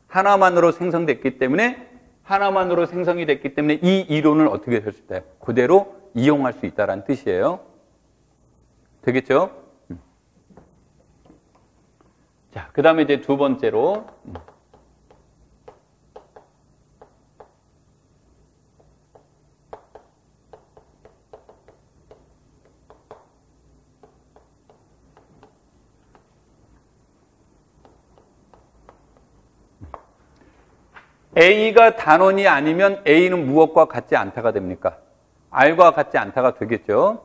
하나만으로 생성됐기 때문에 하나만으로 생성이 됐기 때문에 이 이론을 어떻게 할 수 있다? 그대로 이용할 수 있다는 뜻이에요. 되겠죠? 자, 그 다음에 이제 두 번째로 A가 단원이 아니면 A는 무엇과 같지 않다가 됩니까? R과 같지 않다가 되겠죠?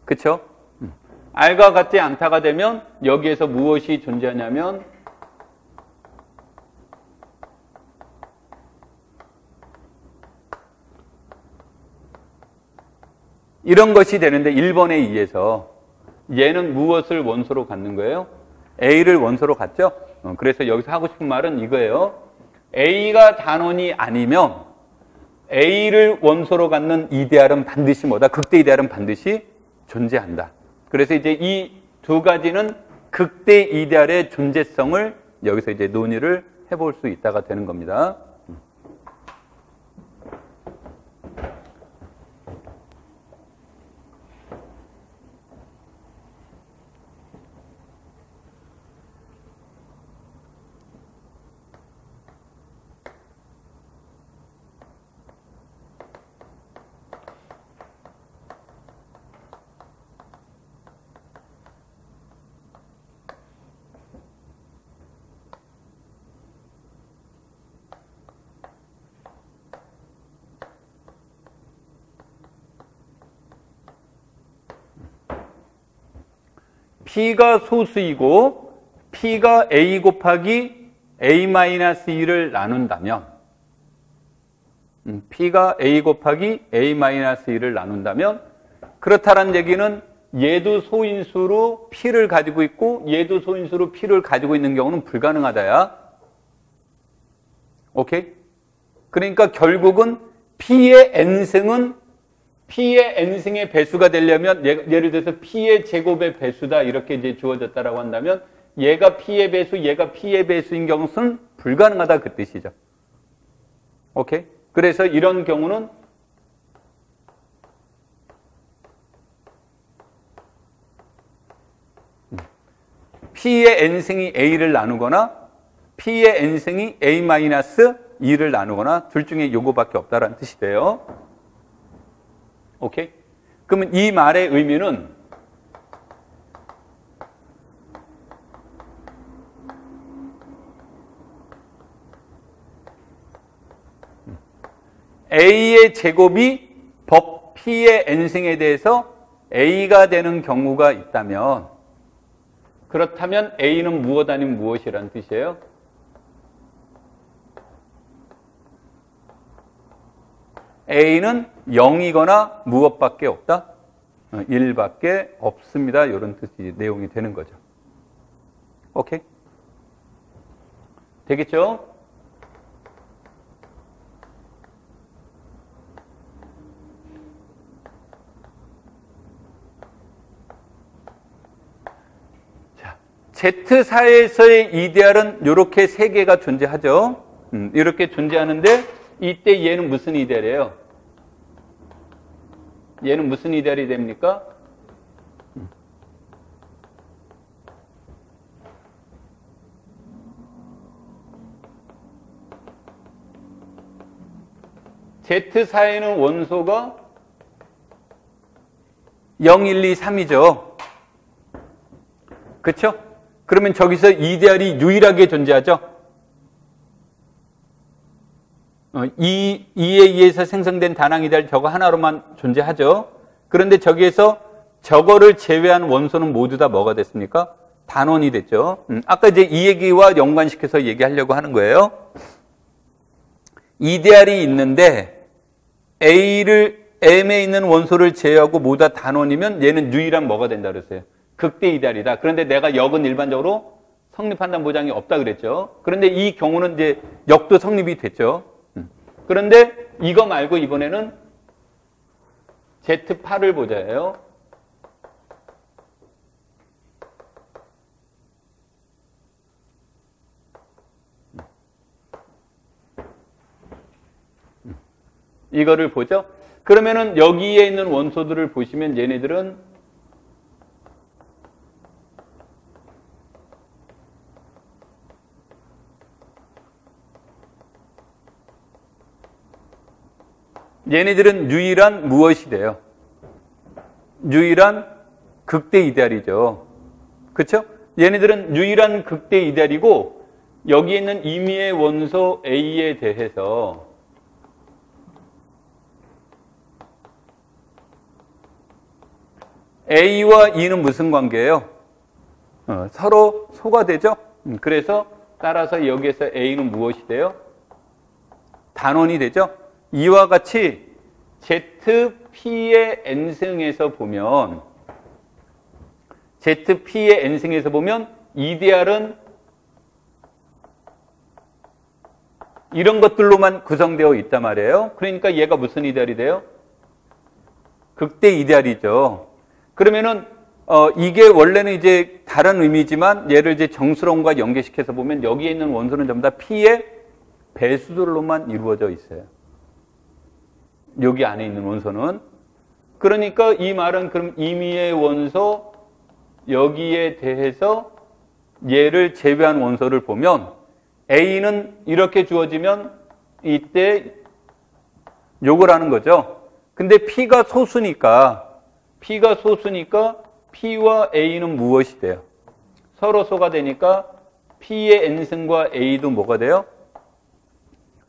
그쵸? R과 같지 않다가 되면 여기에서 무엇이 존재하냐면 이런 것이 되는데 1번에 의해서 얘는 무엇을 원소로 갖는 거예요? A를 원소로 갖죠? 그래서 여기서 하고 싶은 말은 이거예요. A가 단원이 아니면 A를 원소로 갖는 이데알은 반드시 뭐다? 극대 이데알은 반드시 존재한다. 그래서 이제 이 두 가지는 극대 이데알의 존재성을 여기서 이제 논의를 해볼 수 있다가 되는 겁니다. P가 소수이고 P가 A 곱하기 A-2를 나눈다면 P가 A 곱하기 A-2를 나눈다면 그렇다는 얘기는 얘도 소인수로 P를 가지고 있고 얘도 소인수로 P를 가지고 있는 경우는 불가능하다야. 오케이? 그러니까 결국은 P의 N승은 P의 N승의 배수가 되려면 예를 들어서 P의 제곱의 배수다 이렇게 이제 주어졌다라고 한다면 얘가 P의 배수, 얘가 P의 배수인 경우는 불가능하다 그 뜻이죠. 오케이? 그래서 이런 경우는 P의 N승이 A를 나누거나 P의 N승이 A-2를 나누거나 둘 중에 요거밖에 없다라는 뜻이 돼요. 오케이? 그러면 이 말의 의미는 A의 제곱이 법 P의 N승에 대해서 A가 되는 경우가 있다면 그렇다면 A는 무엇 아닌 무엇이라는 뜻이에요? A는 0이거나 무엇밖에 없다? 1밖에 없습니다. 이런 뜻이 내용이 되는 거죠. 오케이? 되겠죠? 자, Z사에서의 이데알은 이렇게 세 개가 존재하죠. 이렇게 존재하는데 이때 얘는 무슨 이데알이에요? 얘는 무슨 이데알이 됩니까? Z4에는 원소가 0, 1, 2, 3이죠. 그렇죠? 그러면 저기서 이데알이 유일하게 존재하죠. 2에 의해서 생성된 다낭 이데알 저거 하나로만 존재하죠. 그런데 저기에서 저거를 제외한 원소는 모두 다 뭐가 됐습니까? 단원이 됐죠. 아까 이제 이 얘기와 연관시켜서 얘기하려고 하는 거예요. 이데알이 있는데 M에 있는 원소를 제외하고 모두 다 단원이면 얘는 유일한 뭐가 된다 그랬어요? 극대 이데알이다. 그런데 내가 역은 일반적으로 성립한다는 보장이 없다 그랬죠. 그런데 이 경우는 이제 역도 성립이 됐죠. 그런데 이거 말고 이번에는 Z8을 보자예요. 이거를 보죠. 그러면은 여기에 있는 원소들을 보시면 얘네들은 유일한 무엇이 돼요? 유일한 극대 이데알이죠. 그렇죠? 얘네들은 유일한 극대 이데알이고 여기에 있는 임의의 원소 A에 대해서 A와 E는 무슨 관계예요? 서로 소가 되죠? 그래서 따라서 여기에서 A는 무엇이 돼요? 단원이 되죠? 이와 같이 ZP의 N승에서 보면 ZP의 N승에서 보면 이데알은 이런 것들로만 구성되어 있단 말이에요. 그러니까 얘가 무슨 이데알이 돼요? 극대 이데알이죠. 그러면은 이게 원래는 이제 다른 의미지만 얘를 이제 정수론과 연계시켜서 보면 여기에 있는 원소는 전부 다 P의 배수들로만 이루어져 있어요. 여기 안에 있는 원소는. 그러니까 이 말은 그럼 임의의 원소 여기에 대해서 얘를 제외한 원소를 보면 A는 이렇게 주어지면 이때 요걸 하는 거죠. 근데 P가 소수니까 P와 A는 무엇이 돼요? 서로 소가 되니까 P의 N승과 A도 뭐가 돼요?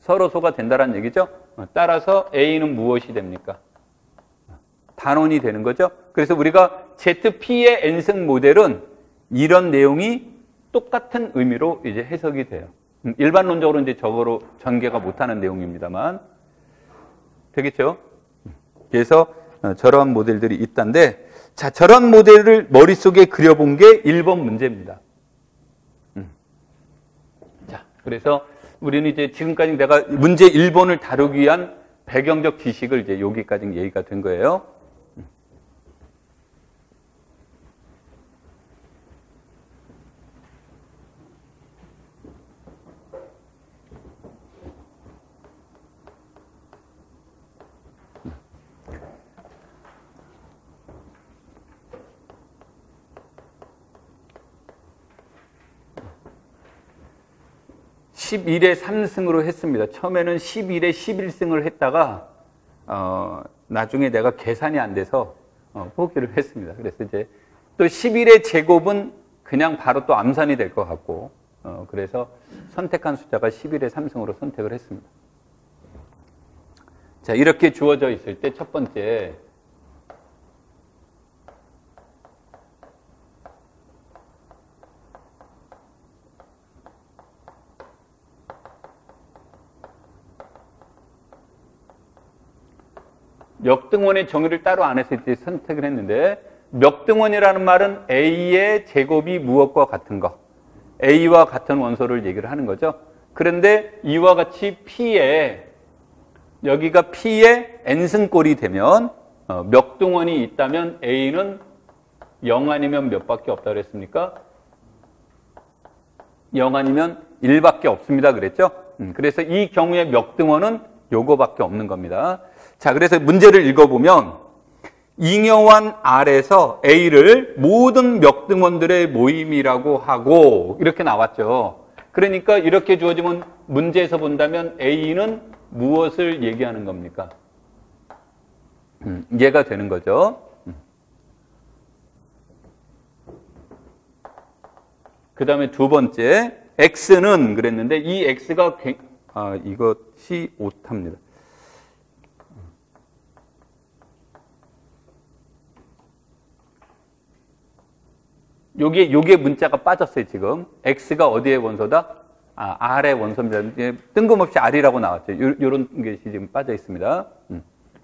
서로 소가 된다는 얘기죠. 따라서 A는 무엇이 됩니까? 단원이 되는 거죠. 그래서 우리가 ZP의 N승 모델은 이런 내용이 똑같은 의미로 이제 해석이 돼요. 일반론적으로 이제 저거로 전개가 못하는 내용입니다만 되겠죠. 그래서 저런 모델들이 있단데, 자, 저런 모델을 머릿속에 그려본 게 1번 문제입니다. 자, 그래서 우리는 이제 지금까지 내가 문제 1번을 다루기 위한 배경적 지식을 이제 여기까지 얘기가 된 거예요. 11에 3승으로 했습니다. 처음에는 11에 11승을 했다가 나중에 내가 계산이 안 돼서 포기를 했습니다. 그래서 이제 또 11의 제곱은 그냥 바로 또 암산이 될 것 같고 그래서 선택한 숫자가 11에 3승으로 선택을 했습니다. 자, 이렇게 주어져 있을 때 첫 번째 역등원의 정의를 따로 안 했을 때 선택을 했는데 역등원이라는 말은 A의 제곱이 무엇과 같은 거, A와 같은 원소를 얘기를 하는 거죠. 그런데 이와 같이 P에 여기가 P의 N승꼴이 되면 역등원이 있다면 A는 0 아니면 몇 밖에 없다 그랬습니까? 0 아니면 1밖에 없습니다 그랬죠. 그래서 이 경우에 역등원은 요거밖에 없는 겁니다. 자, 그래서 문제를 읽어보면 잉여한 R에서 A를 모든 역등원들의 모임이라고 하고 이렇게 나왔죠. 그러니까 이렇게 주어지면 문제에서 본다면 A는 무엇을 얘기하는 겁니까? 이해가 되는 거죠. 그 다음에 두 번째, X는 그랬는데 이 X가 이것이 오타입니다. 요게 문자가 빠졌어요, 지금. X가 어디의 원소다? R의 원소입니다. 뜬금없이 R이라고 나왔죠. 요런 것이 지금 빠져 있습니다.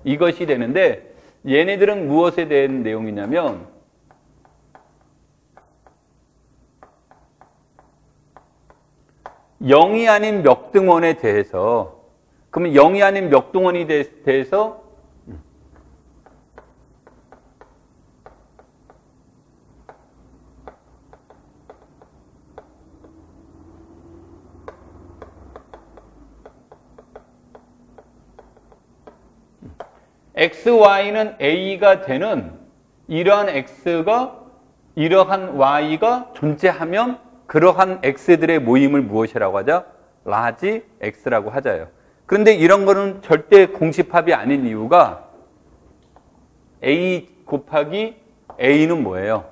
이것이 되는데, 얘네들은 무엇에 대한 내용이냐면, 영이 아닌 맥등원에 대해서, 그러면 영이 아닌 맥등원에 대해서 X, Y는 A가 되는 이러한 X가 이러한 Y가 존재하면 그러한 X들의 모임을 무엇이라고 하죠? 라지 X라고 하자요. 그런데 이런 거는 절대 공식합이 아닌 이유가 A 곱하기 A는 뭐예요?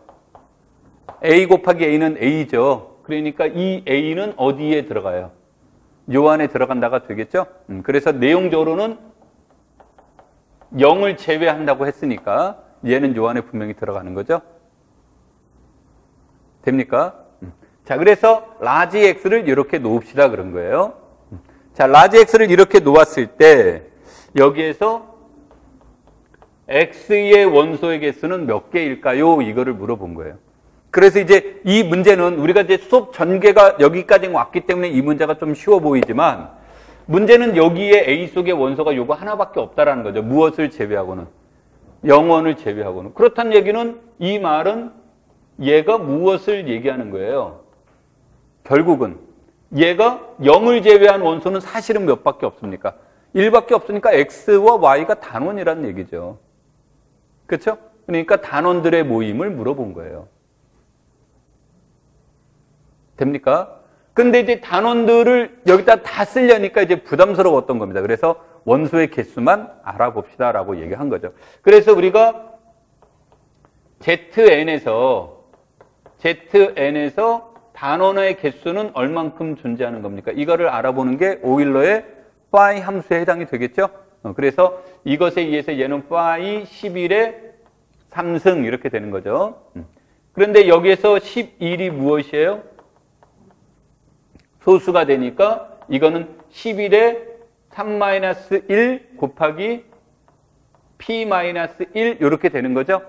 A 곱하기 A는 A죠. 그러니까 이 A는 어디에 들어가요? 요 안에 들어간다가 되겠죠? 그래서 내용적으로는 0을 제외한다고 했으니까 얘는 요 안에 분명히 들어가는 거죠. 됩니까? 자, 그래서 라지 X를 이렇게 놓읍시다 그런 거예요. 자, 라지 X를 이렇게 놓았을 때 여기에서 X의 원소의 개수는 몇 개일까요? 이거를 물어본 거예요. 그래서 이제 이 문제는 우리가 이제 수업 전개가 여기까지 왔기 때문에 이 문제가 좀 쉬워 보이지만 문제는 여기에 A 속의 원소가 요거 하나밖에 없다라는 거죠. 무엇을 제외하고는? 0원을 제외하고는. 그렇다는 얘기는 이 말은 얘가 무엇을 얘기하는 거예요? 결국은 얘가 0을 제외한 원소는 사실은 몇 밖에 없습니까? 1밖에 없으니까 X와 Y가 단원이라는 얘기죠. 그렇죠? 그러니까 단원들의 모임을 물어본 거예요. 됩니까? 근데 이제 단원들을 여기다 다 쓰려니까 이제 부담스러웠던 겁니다. 그래서 원소의 개수만 알아봅시다라고 얘기한 거죠. 그래서 우리가 ZN에서 단원의 개수는 얼만큼 존재하는 겁니까? 이거를 알아보는 게 오일러의 phi 함수에 해당이 되겠죠? 그래서 이것에 의해서 얘는 phi 11의 3승 이렇게 되는 거죠. 그런데 여기에서 11이 무엇이에요? 소수가 되니까 이거는 11의 3-1 곱하기 p-1 이렇게 되는 거죠.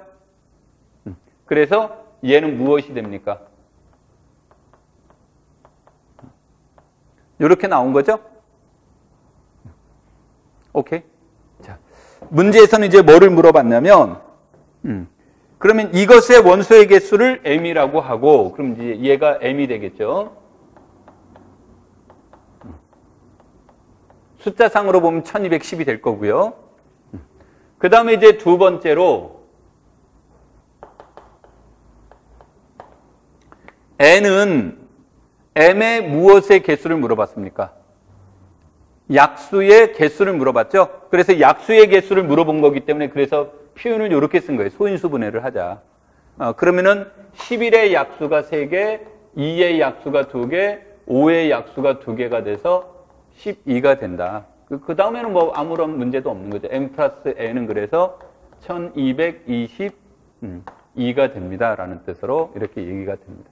그래서 얘는 무엇이 됩니까? 이렇게 나온 거죠. 오케이. 자, 문제에서는 이제 뭐를 물어봤냐면, 그러면 이것의 원소의 개수를 m이라고 하고, 그럼 이제 얘가 m이 되겠죠. 숫자상으로 보면 1210이 될 거고요. 그 다음에 이제 두 번째로 n은 m의 무엇의 개수를 물어봤습니까? 약수의 개수를 물어봤죠. 그래서 약수의 개수를 물어본 거기 때문에 그래서 표현을 이렇게 쓴 거예요. 소인수분해를 하자. 그러면은 11의 약수가 3개, 2의 약수가 2개, 5의 약수가 2개가 돼서 12가 된다. 그 다음에는 뭐 아무런 문제도 없는 거죠. m 플러스 n은 그래서 1222가 됩니다. 라는 뜻으로 이렇게 얘기가 됩니다.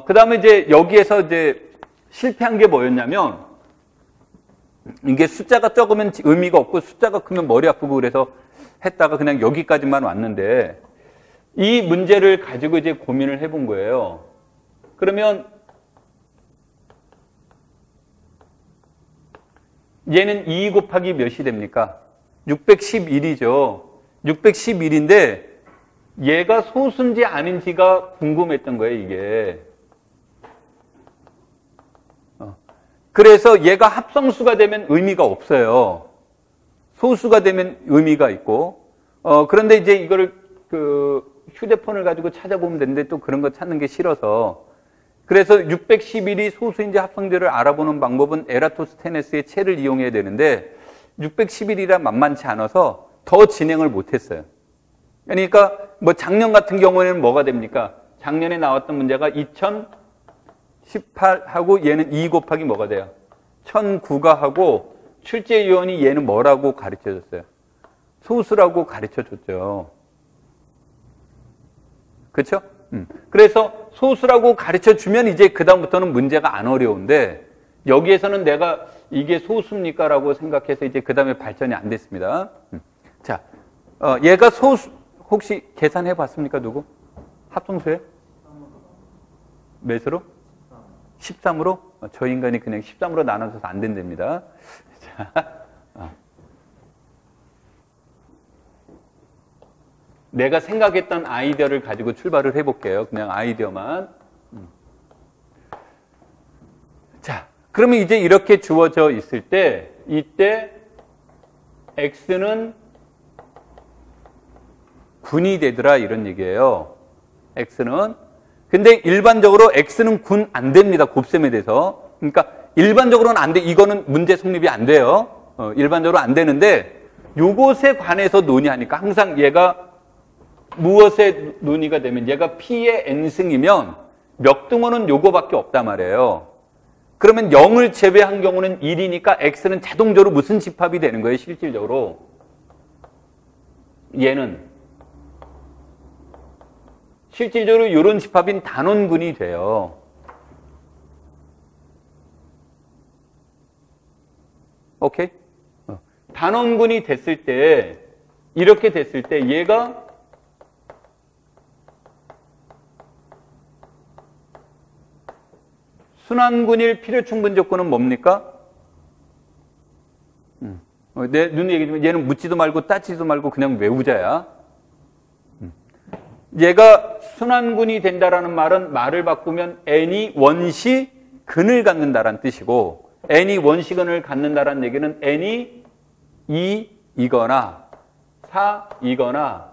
그 다음에 이제 여기에서 이제 실패한 게 뭐였냐면, 이게 숫자가 적으면 의미가 없고 숫자가 크면 머리 아프고 그래서 했다가 그냥 여기까지만 왔는데, 이 문제를 가지고 이제 고민을 해본 거예요. 그러면 얘는 2 곱하기 몇이 됩니까? 611이죠. 611인데 얘가 소수인지 아닌지가 궁금했던 거예요, 이게. 그래서 얘가 합성수가 되면 의미가 없어요. 소수가 되면 의미가 있고, 그런데 이제 이거를 휴대폰을 가지고 찾아보면 되는데 또 그런 거 찾는 게 싫어서 그래서 611이 소수인지 합성제를 알아보는 방법은 에라토스테네스의 체를 이용해야 되는데 611이라 만만치 않아서 더 진행을 못했어요. 그러니까 뭐 작년 같은 경우에는 뭐가 됩니까? 작년에 나왔던 문제가 2018하고 얘는 2 곱하기 뭐가 돼요? 1009가 하고 출제위원이 얘는 뭐라고 가르쳐줬어요? 소수라고 가르쳐줬죠. 그렇죠? 그래서 소수라고 가르쳐주면 이제 그다음부터는 문제가 안 어려운데 여기에서는 내가 이게 소수입니까? 라고 생각해서 이제 그다음에 발전이 안 됐습니다. 자, 얘가 소수, 혹시 계산해 봤습니까? 누구? 합성수에? 몇으로? 13으로? 저 인간이 그냥 13으로 나눠져서 안 된답니다. 자, 내가 생각했던 아이디어를 가지고 출발을 해볼게요. 그냥 아이디어만. 자, 그러면 이제 이렇게 주어져 있을 때, 이때 x는 군이 되더라 이런 얘기예요. x는. 근데 일반적으로 x는 군 안 됩니다. 곱셈에 대해서. 그러니까 일반적으로는 안 돼. 이거는 문제 성립이 안 돼요. 일반적으로 안 되는데 요것에 관해서 논의하니까 항상 얘가 무엇에 논의가 되면 얘가 P의 n승이면 몇 등호는 요거밖에 없단 말이에요. 그러면 0을 제외한 경우는 1이니까 x는 자동적으로 무슨 집합이 되는 거예요, 실질적으로? 얘는 실질적으로 이런 집합인 단원군이 돼요. 오케이? 단원군이 됐을 때, 이렇게 됐을 때 얘가 순환군일 필요충분 조건은 뭡니까? 내 눈에 얘기하지만 얘는 묻지도 말고 따지지도 말고 그냥 외우자야. 얘가 순환군이 된다라는 말은 말을 바꾸면 n이 원시 근을 갖는다라는 뜻이고 n이 원시근을 갖는다라는 얘기는 n이 2이거나 4이거나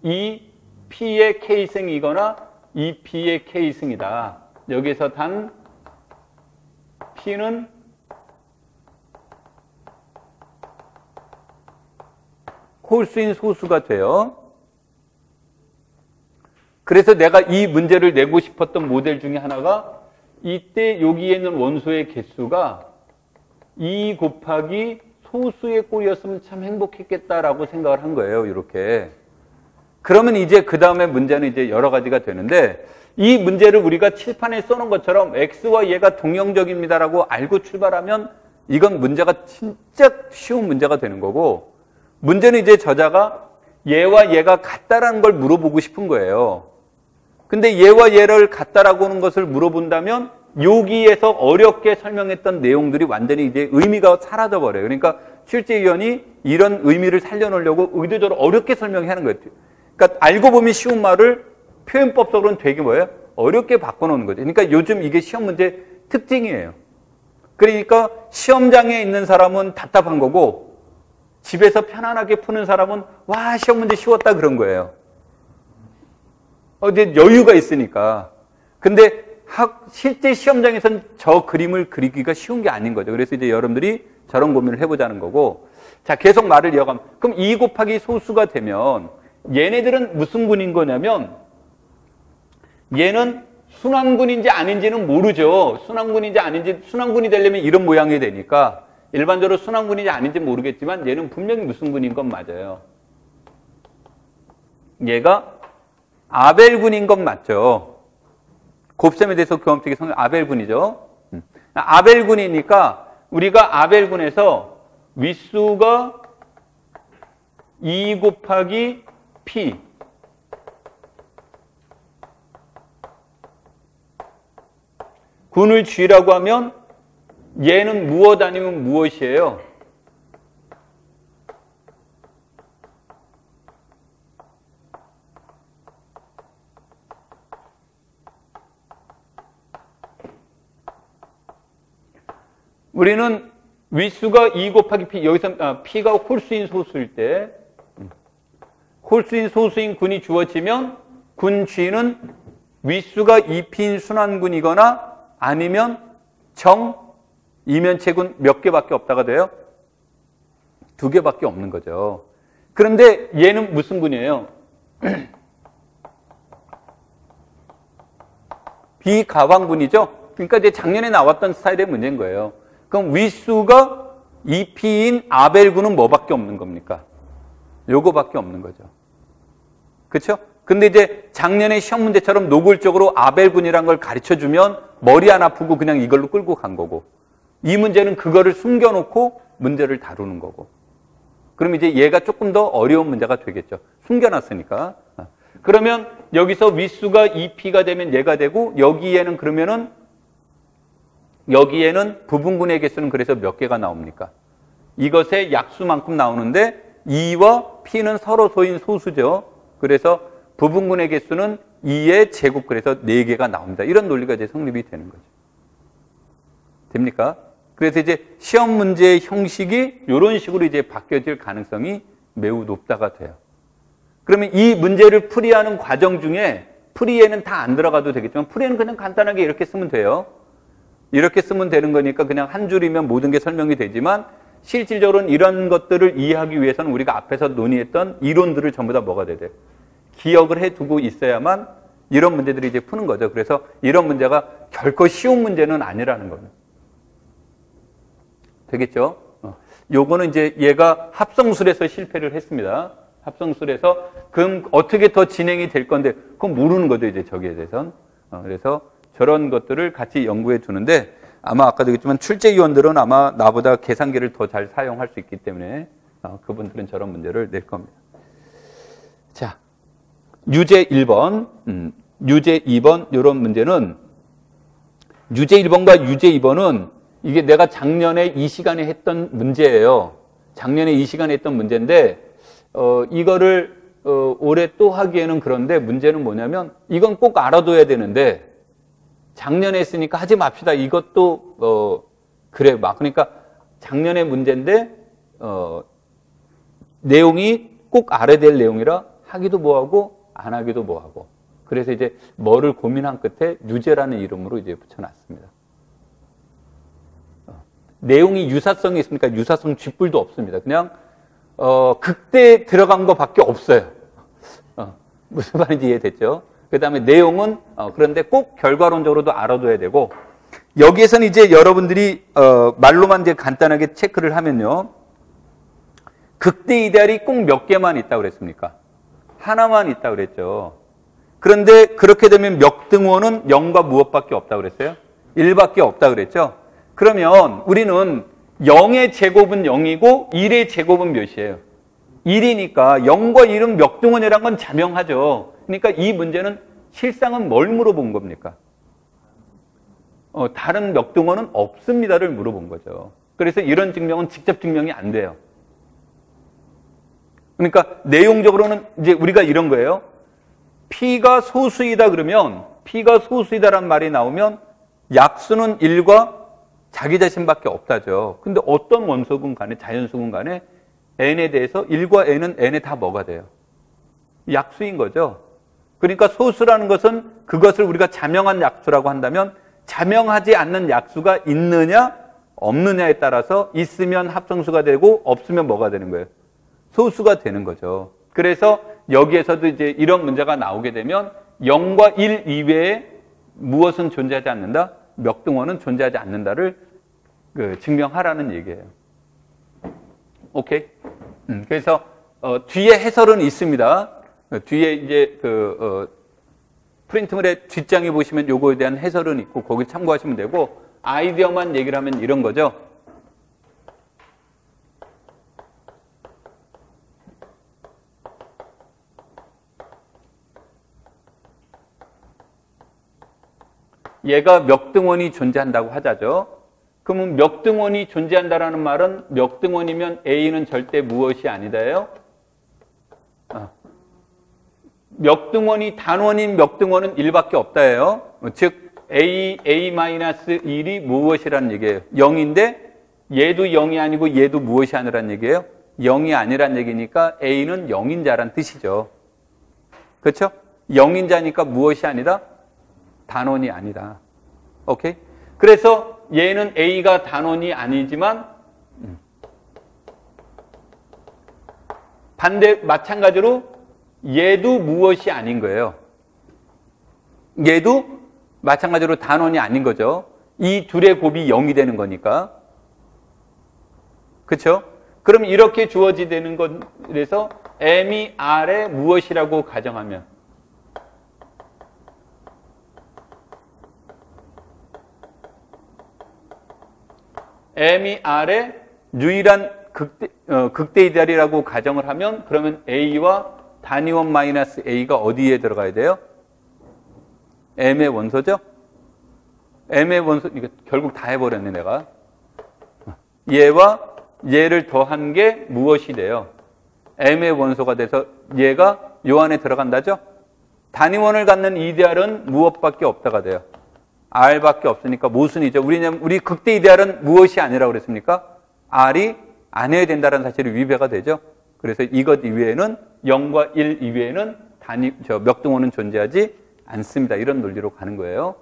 2p의 k승이거나 2p의 k승이다. 여기서 단 P는 홀수인 소수가 돼요. 그래서 내가 이 문제를 내고 싶었던 모델 중에 하나가 이때 여기에 있는 원소의 개수가 2 곱하기 소수의 꼴이었으면 참 행복했겠다라고 생각을 한 거예요. 이렇게. 그러면 이제 그 다음에 문제는 이제 여러 가지가 되는데 이 문제를 우리가 칠판에 써놓은 것처럼 X와 얘가 동형적입니다라고 알고 출발하면 이건 문제가 진짜 쉬운 문제가 되는 거고 문제는 이제 저자가 얘와 얘가 같다라는 걸 물어보고 싶은 거예요. 근데 얘와 얘를 같다라고 하는 것을 물어본다면 여기에서 어렵게 설명했던 내용들이 완전히 이제 의미가 사라져 버려요. 그러니까 출제위원이 이런 의미를 살려놓으려고 의도적으로 어렵게 설명하는 거예요. 그러니까 알고 보면 쉬운 말을 표현법적으로는 되게 뭐예요? 어렵게 바꿔놓는 거죠. 그러니까 요즘 이게 시험 문제 특징이에요. 그러니까 시험장에 있는 사람은 답답한 거고 집에서 편안하게 푸는 사람은 와 시험 문제 쉬웠다 그런 거예요. 이제 여유가 있으니까. 근데 실제 시험장에서는 저 그림을 그리기가 쉬운 게 아닌 거죠. 그래서 이제 여러분들이 저런 고민을 해보자는 거고. 자, 계속 말을 이어가면 그럼 2 곱하기 소수가 되면 얘네들은 무슨 군인 거냐면 얘는 순환군인지 아닌지는 모르죠. 순환군인지 아닌지, 순환군이 되려면 이런 모양이 되니까 일반적으로 순환군인지 아닌지 모르겠지만 얘는 분명히 무슨 군인 건 맞아요. 얘가 아벨군인 건 맞죠. 곱셈에 대해서 교감적인 성격 아벨군이죠. 아벨군이니까 우리가 아벨군에서 윗수가 2 곱하기 P 군을 G라고 하면 얘는 무엇 아니면 무엇이에요? 우리는 윗수가 2 곱하기 P, 여기서 P가 홀수인 소수일 때 홀수인 소수인 군이 주어지면 군 주인은 윗수가 2P인 순환군이거나 아니면 이면체군 몇 개밖에 없다가 돼요? 2개밖에 없는 거죠. 그런데 얘는 무슨 군이에요? 비가왕군이죠. 그러니까 이제 작년에 나왔던 스타일의 문제인 거예요. 그럼 윗수가 2P인 아벨군은 뭐밖에 없는 겁니까? 요거밖에 없는 거죠. 그렇죠? 근데 이제 작년에 시험 문제처럼 노골적으로 아벨군이란 걸 가르쳐주면 머리 안 아프고 그냥 이걸로 끌고 간 거고, 이 문제는 그거를 숨겨놓고 문제를 다루는 거고. 그럼 이제 얘가 조금 더 어려운 문제가 되겠죠. 숨겨놨으니까. 그러면 여기서 윗수가 2P가 되면 얘가 되고, 여기에는 그러면은 여기에는 부분군의 개수는 그래서 몇 개가 나옵니까? 이것의 약수만큼 나오는데 2와 P는 서로 소인 소수죠. 그래서 부분군의 개수는 2의 제곱, 그래서 4개가 나옵니다. 이런 논리가 이제 성립이 되는 거죠. 됩니까? 그래서 이제 시험 문제의 형식이 이런 식으로 이제 바뀌어질 가능성이 매우 높다가 돼요. 그러면 이 문제를 풀이하는 과정 중에 풀이에는 다 안 들어가도 되겠지만 풀이에는 그냥 간단하게 이렇게 쓰면 돼요. 이렇게 쓰면 되는 거니까 그냥 한 줄이면 모든 게 설명이 되지만 실질적으로는 이런 것들을 이해하기 위해서는 우리가 앞에서 논의했던 이론들을 전부 다 뭐가 돼야 돼요? 기억을 해두고 있어야만 이런 문제들이 이제 푸는 거죠. 그래서 이런 문제가 결코 쉬운 문제는 아니라는 거예요. 되겠죠? 요거는 이제 얘가 합성술에서 실패를 했습니다. 합성술에서 그럼 어떻게 더 진행이 될 건데 그건 모르는 거죠, 이제 저기에 대해서는. 그래서 저런 것들을 같이 연구해 두는데 아마 아까도 얘기했지만 출제위원들은 아마 나보다 계산기를 더 잘 사용할 수 있기 때문에 그분들은 저런 문제를 낼 겁니다. 자, 유제 1번, 유제 2번 이런 문제는 유제 1번과 유제 2번은 이게 내가 작년에 이 시간에 했던 문제예요. 작년에 이 시간에 했던 문제인데 이거를 올해 또 하기에는 그런데 문제는 뭐냐면 이건 꼭 알아둬야 되는데 작년에 했으니까 하지 맙시다. 이것도 그래 막 그러니까 작년의 문제인데 내용이 꼭 알아야 될 내용이라 하기도 뭐하고 안 하기도 뭐하고. 그래서 이제 뭐를 고민한 끝에 유제라는 이름으로 이제 붙여놨습니다. 내용이 유사성이 있습니까? 유사성 쥐뿔도 없습니다. 그냥 극대에 들어간 것밖에 없어요. 무슨 말인지 이해됐죠? 그 다음에 내용은 그런데 꼭 결과론적으로도 알아둬야 되고 여기에서는 이제 여러분들이 말로만 이제 간단하게 체크를 하면요. 극대 이데알이 꼭 몇 개만 있다고 그랬습니까? 하나만 있다고 그랬죠. 그런데 그렇게 되면 멱등원은 0과 무엇밖에 없다고 그랬어요? 1밖에 없다고 그랬죠. 그러면 우리는 0의 제곱은 0이고 1의 제곱은 몇이에요? 1이니까 0과 1은 멱등원이란 건 자명하죠. 그러니까 이 문제는 실상은 뭘 물어본 겁니까? 다른 멱등원은 없습니다를 물어본 거죠. 그래서 이런 증명은 직접 증명이 안 돼요. 그러니까 내용적으로는 이제 우리가 이런 거예요. P가 소수이다 그러면 P가 소수이다라는 말이 나오면 약수는 1과 자기 자신밖에 없다죠. 근데 어떤 원소군 간에 자연수군 간에 N에 대해서 1과 N은 N에 다 뭐가 돼요? 약수인 거죠. 그러니까 소수라는 것은 그것을 우리가 자명한 약수라고 한다면 자명하지 않는 약수가 있느냐 없느냐에 따라서 있으면 합성수가 되고 없으면 뭐가 되는 거예요? 소수가 되는 거죠. 그래서 여기에서도 이제 이런 문제가 나오게 되면 0과 1 이외에 무엇은 존재하지 않는다? 멱등원은 존재하지 않는다를 증명하라는 얘기예요. 오케이? 그래서 뒤에 해설은 있습니다. 뒤에 이제 프린트물의 뒷장에 보시면 요거에 대한 해설은 있고 거기 참고하시면 되고 아이디어만 얘기를 하면 이런 거죠. 얘가 멱등원이 존재한다고 하자죠. 그러면 멱등원이 존재한다라는 말은 멱등원이면 A는 절대 무엇이 아니다예요? 멱등원이 단원인 멱등원은 1밖에 없다예요. 즉 A-1이 무엇이라는 얘기예요? 0인데 얘도 0이 아니고 얘도 무엇이 아니라는 얘기예요? 0이 아니란 얘기니까 A는 영인자란 뜻이죠. 그렇죠? 영인자니까 무엇이 아니다? 단원이 아니다. 오케이? 그래서 얘는 A가 단원이 아니지만 마찬가지로 얘도 무엇이 아닌 거예요. 얘도 마찬가지로 단원이 아닌 거죠. 이 둘의 곱이 0이 되는 거니까. 그렇죠? 그럼 이렇게 주어지는 건 그래서 M이 R의 무엇이라고 가정하면 M이 R의 유일한 극대 이데알이라고 가정을 하면 그러면 A와 단위원 마이너스 A가 어디에 들어가야 돼요? M의 원소죠? M의 원소, 이거 결국 다 해버렸네, 내가. 얘와 얘를 더한 게 무엇이 돼요? M의 원소가 돼서 얘가 요 안에 들어간다죠? 단위원을 갖는 이데알은 무엇밖에 없다가 돼요? R밖에 없으니까 모순이죠. 우리 극대 이데알은 무엇이 아니라고 그랬습니까? R이 아니어야 된다는 사실이 위배가 되죠. 그래서 이것 이외에는 0과 1 이외에는 멱등호는 존재하지 않습니다. 이런 논리로 가는 거예요.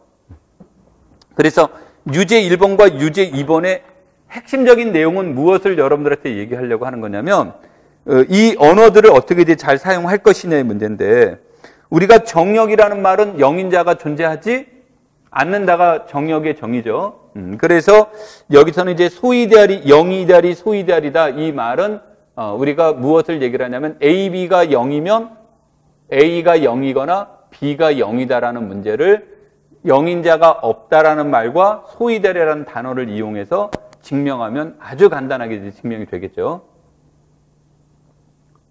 그래서 유제 1번과 유제 2번의 핵심적인 내용은 무엇을 여러분들한테 얘기하려고 하는 거냐면 이 언어들을 어떻게 이제 잘 사용할 것이냐의 문제인데 우리가 정역이라는 말은 영인자가 존재하지 않는다가 정역의 정의죠. 그래서 여기서는 이제 소이데알이 영이데알이 소이데알이다. 이 말은 우리가 무엇을 얘기를 하냐면 A, B가 0이면 A가 0이거나 B가 0이다라는 문제를 영인자가 없다라는 말과 소이데알이라는 단어를 이용해서 증명하면 아주 간단하게 이제 증명이 되겠죠.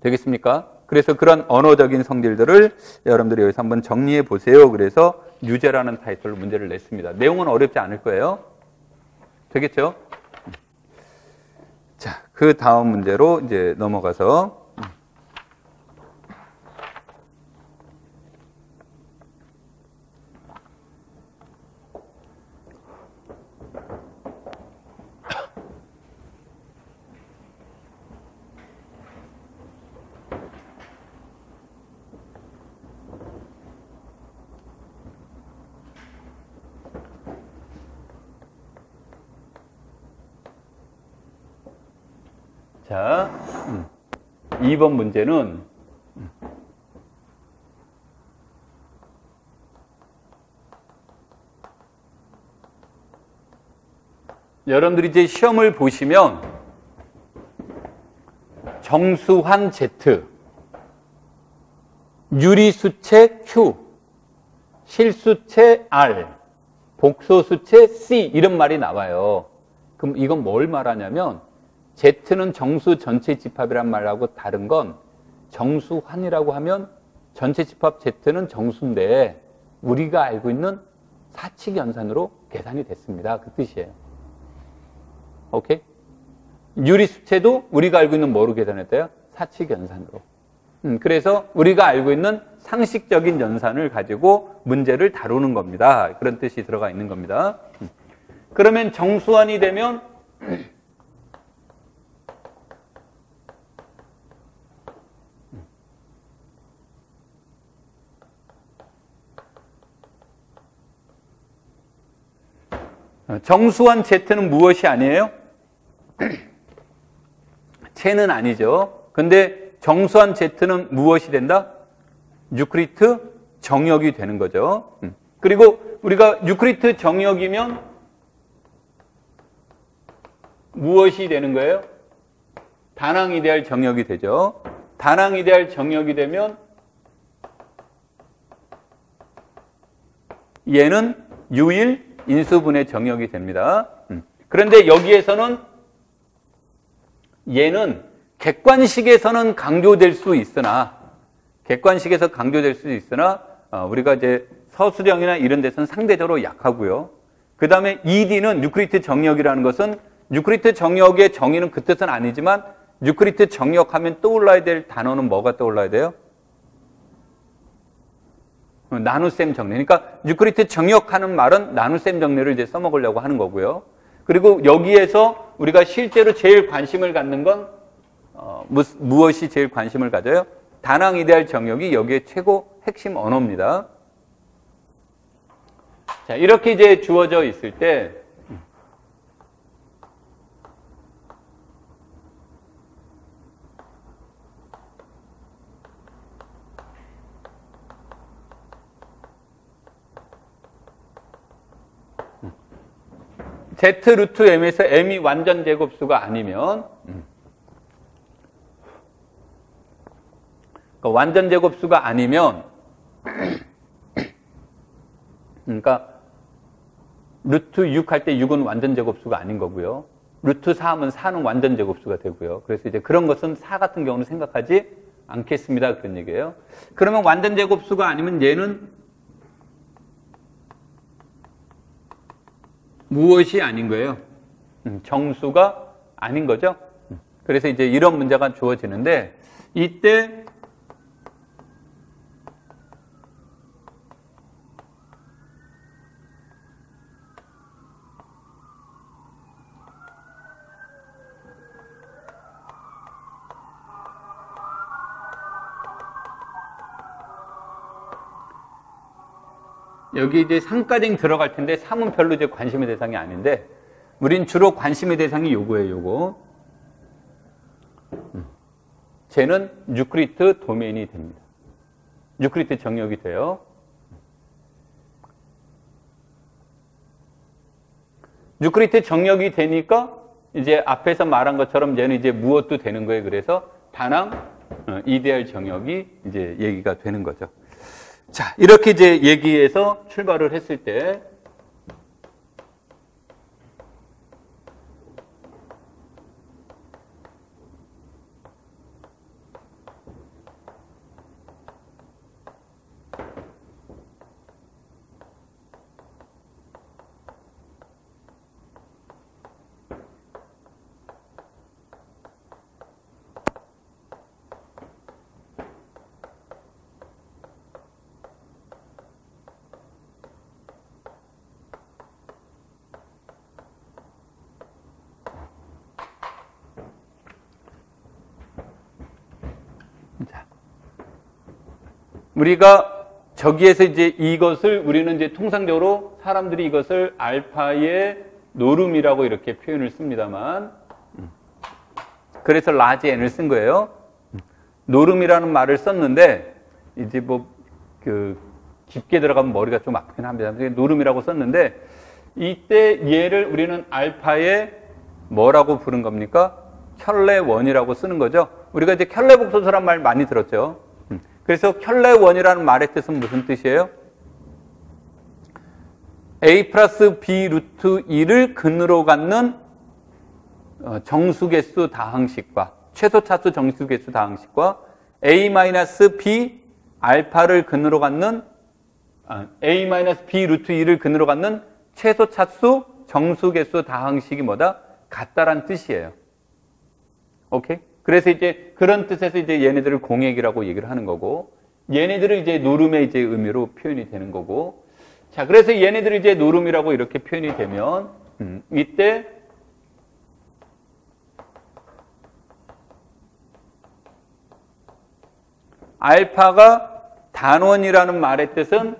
되겠습니까? 그래서 그런 언어적인 성질들을 여러분들이 여기서 한번 정리해 보세요. 그래서 유제라는 타이틀로 문제를 냈습니다. 내용은 어렵지 않을 거예요. 되겠죠? 자, 그 다음 문제로 이제 넘어가서 자, 2번 문제는 여러분들이 이제 시험을 보시면 정수환 Z, 유리수체 Q, 실수체 R, 복소수체 C 이런 말이 나와요. 그럼 이건 뭘 말하냐면 Z는 정수 전체 집합이란 말하고 다른 건 정수환이라고 하면 전체 집합 Z는 정수인데 우리가 알고 있는 사칙 연산으로 계산이 됐습니다. 그 뜻이에요. 오케이? 유리수체도 우리가 알고 있는 뭐로 계산했대요? 사칙 연산으로. 그래서 우리가 알고 있는 상식적인 연산을 가지고 문제를 다루는 겁니다. 그런 뜻이 들어가 있는 겁니다. 그러면 정수환이 되면 정수환 Z는 무엇이 아니에요? 체는 아니죠. 근데 정수환 Z는 무엇이 된다? 유클리트 정역이 되는 거죠. 그리고 우리가 유클리트 정역이면 무엇이 되는 거예요? 다낭 이데알 정역이 되죠. 다낭 이데알 정역이 되면 얘는 유일 인수분해 정역이 됩니다. 그런데 여기에서는 얘는 객관식에서는 강조될 수 있으나 우리가 이제 서술형이나 이런 데서는 상대적으로 약하고요. 그 다음에 ED는 유클리트 정역이라는 것은 유클리트 정역의 정의는 그 뜻은 아니지만 유클리트 정역하면 떠올라야 될 단어는 뭐가 떠올라야 돼요? 나눗셈 정리. 그러니까 유클리트 정역하는 말은 나눗셈 정리를 이제 써먹으려고 하는 거고요. 그리고 여기에서 우리가 실제로 제일 관심을 갖는 건 무엇이 제일 관심을 가져요? 다낭 이데알 정역이 여기에 최고 핵심 언어입니다. 자, 이렇게 이제 주어져 있을 때 Z 루트 M에서 M이 완전 제곱수가 아니면 그러니까 완전 제곱수가 아니면 그러니까 루트 6 할 때 6은 완전 제곱수가 아닌 거고요. 루트 4 하면 4는 완전 제곱수가 되고요. 그래서 이제 그런 것은 4 같은 경우는 생각하지 않겠습니다. 그런 얘기예요. 그러면 완전 제곱수가 아니면 얘는 무엇이 아닌 거예요? 정수가 아닌 거죠. 그래서 이제 이런 문제가 주어지는데 이때 여기 이제 3까지 들어갈 텐데 3은 별로 이제 관심의 대상이 아닌데 우린 주로 관심의 대상이 요거예요, 요거. 쟤는 유클리드 도메인이 됩니다. 유클리드 정역이 돼요. 유클리드 정역이 되니까 이제 앞에서 말한 것처럼 얘는 이제 무엇도 되는 거예요. 그래서 다낭 이데알 정역이 이제 얘기가 되는 거죠. 자, 이렇게 이제 얘기해서 출발을 했을 때 우리가 저기에서 이제 이것을 우리는 이제 통상적으로 사람들이 이것을 알파의 노름이라고 이렇게 표현을 씁니다만 그래서 라지 n을 쓴 거예요. 노름이라는 말을 썼는데 이제 뭐 그 깊게 들어가면 머리가 좀 아프긴 합니다. 노름이라고 썼는데 이때 얘를 우리는 알파의 뭐라고 부른 겁니까? 켤레원이라고 쓰는 거죠. 우리가 이제 켤레복소서란 말 많이 들었죠. 그래서 켤레원이라는 말의 뜻은 무슨 뜻이에요? A 플러스 B 루트 2를 근으로 갖는 정수개수 다항식과 최소차수 정수개수 다항식과 A 마이너스 B 알파를 근으로 갖는 A 마이너스 B 루트 2를 근으로 갖는 최소차수 정수개수 다항식이 뭐다? 같다란 뜻이에요. 오케이? 그래서 이제 그런 뜻에서 이제 얘네들을 공액이라고 얘기를 하는 거고, 얘네들은 이제 노름의 이제 의미로 표현이 되는 거고, 자, 그래서 얘네들이 이제 노름이라고 이렇게 표현이 되면, 이때 알파가 단원이라는 말의 뜻은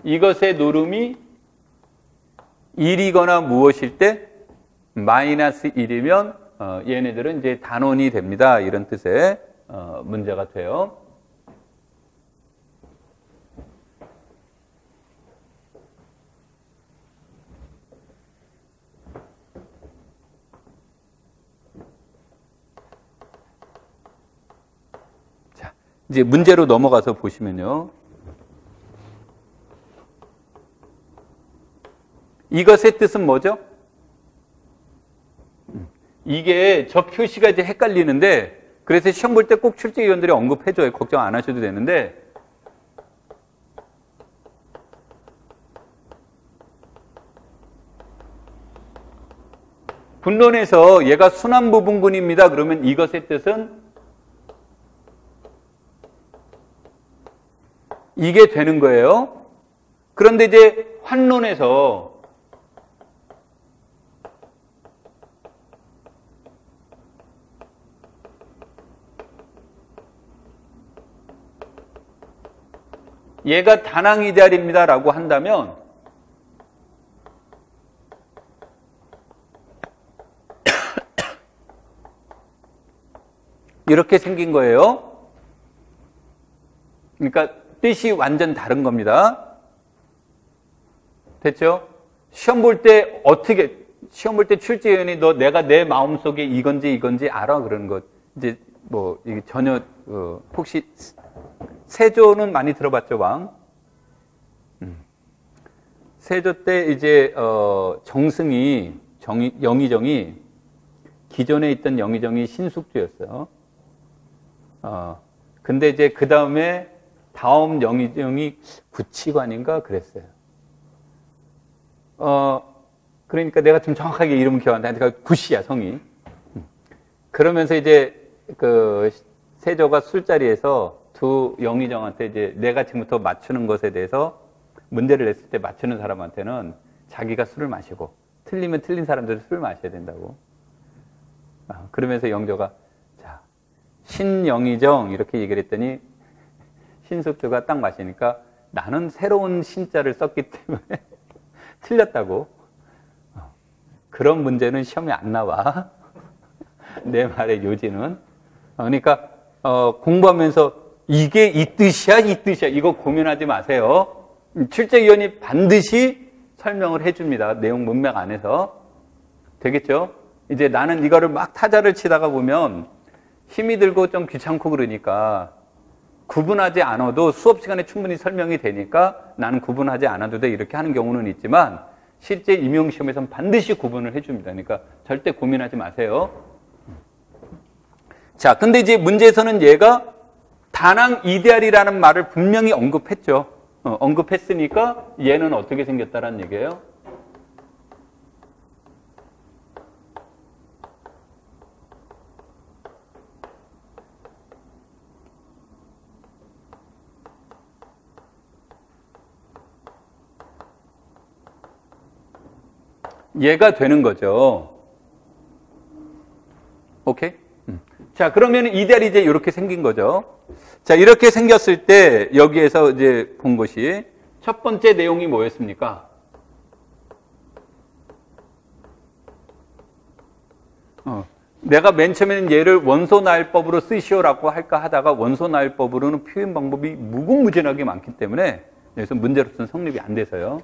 이것의 노름이 1이거나 무엇일 때 마이너스 1이면 얘네들은 이제 단원이 됩니다. 이런 뜻의 문제가 돼요. 자, 이제 문제로 넘어가서 보시면요. 이것의 뜻은 뭐죠? 이게 저 표시가 이제 헷갈리는데, 그래서 시험 볼 때 꼭 출제위원들이 언급해줘요. 걱정 안 하셔도 되는데, 분론에서 얘가 순환부분군입니다. 그러면 이것의 뜻은 이게 되는 거예요. 그런데 이제 환론에서 얘가 다낭 이데알입니다라고 한다면 이렇게 생긴 거예요. 그러니까 뜻이 완전 다른 겁니다. 됐죠? 시험 볼 때 시험 볼 때 출제위원이 너 내가 내 마음속에 이건지 알아? 그러는 것. 이제 뭐 이게 전혀 혹시 세조는 많이 들어봤죠, 왕? 세조 때 이제 정승이 영의정이 기존에 있던 영의정이 신숙주였어요. 근데 이제 그 다음에 다음 영의정이 구치관인가 그랬어요. 그러니까 내가 좀 정확하게 이름 기억 안 나니까 구씨야, 성이. 그러면서 이제 그 세조가 술자리에서 두 영의정한테 이제 내가 지금부터 맞추는 것에 대해서 문제를 냈을 때 맞추는 사람한테는 자기가 술을 마시고 틀리면 틀린 사람들은 술을 마셔야 된다고. 그러면서 영조가 자, 신영의정 이렇게 얘기를 했더니 신숙주가 딱 마시니까 나는 새로운 신자를 썼기 때문에 틀렸다고. 그런 문제는 시험에 안 나와. 내 말의 요지는. 그러니까 공부하면서 이게 이 뜻이야 이거 고민하지 마세요. 출제위원이 반드시 설명을 해줍니다. 내용 문맥 안에서. 되겠죠? 이제 나는 이거를 막 타자를 치다가 보면 힘이 들고 좀 귀찮고 그러니까 구분하지 않아도 수업 시간에 충분히 설명이 되니까 나는 구분하지 않아도 돼 이렇게 하는 경우는 있지만 실제 임용시험에서는 반드시 구분을 해줍니다. 그러니까 절대 고민하지 마세요. 자, 근데 이제 문제에서는 얘가 다낭 이데알이라는 말을 분명히 언급했죠. 언급했으니까 얘는 어떻게 생겼다라는 얘기예요? 얘가 되는 거죠. 오케이? 자, 그러면 이데알이 이제 이렇게 생긴 거죠. 자, 이렇게 생겼을 때 여기에서 이제 본 것이 첫 번째 내용이 뭐였습니까? 내가 맨 처음에는 얘를 원소나일법으로 쓰시오라고 할까 하다가 원소나일법으로는 표현 방법이 무궁무진하게 많기 때문에 여기서 문제로서는 성립이 안 돼서요.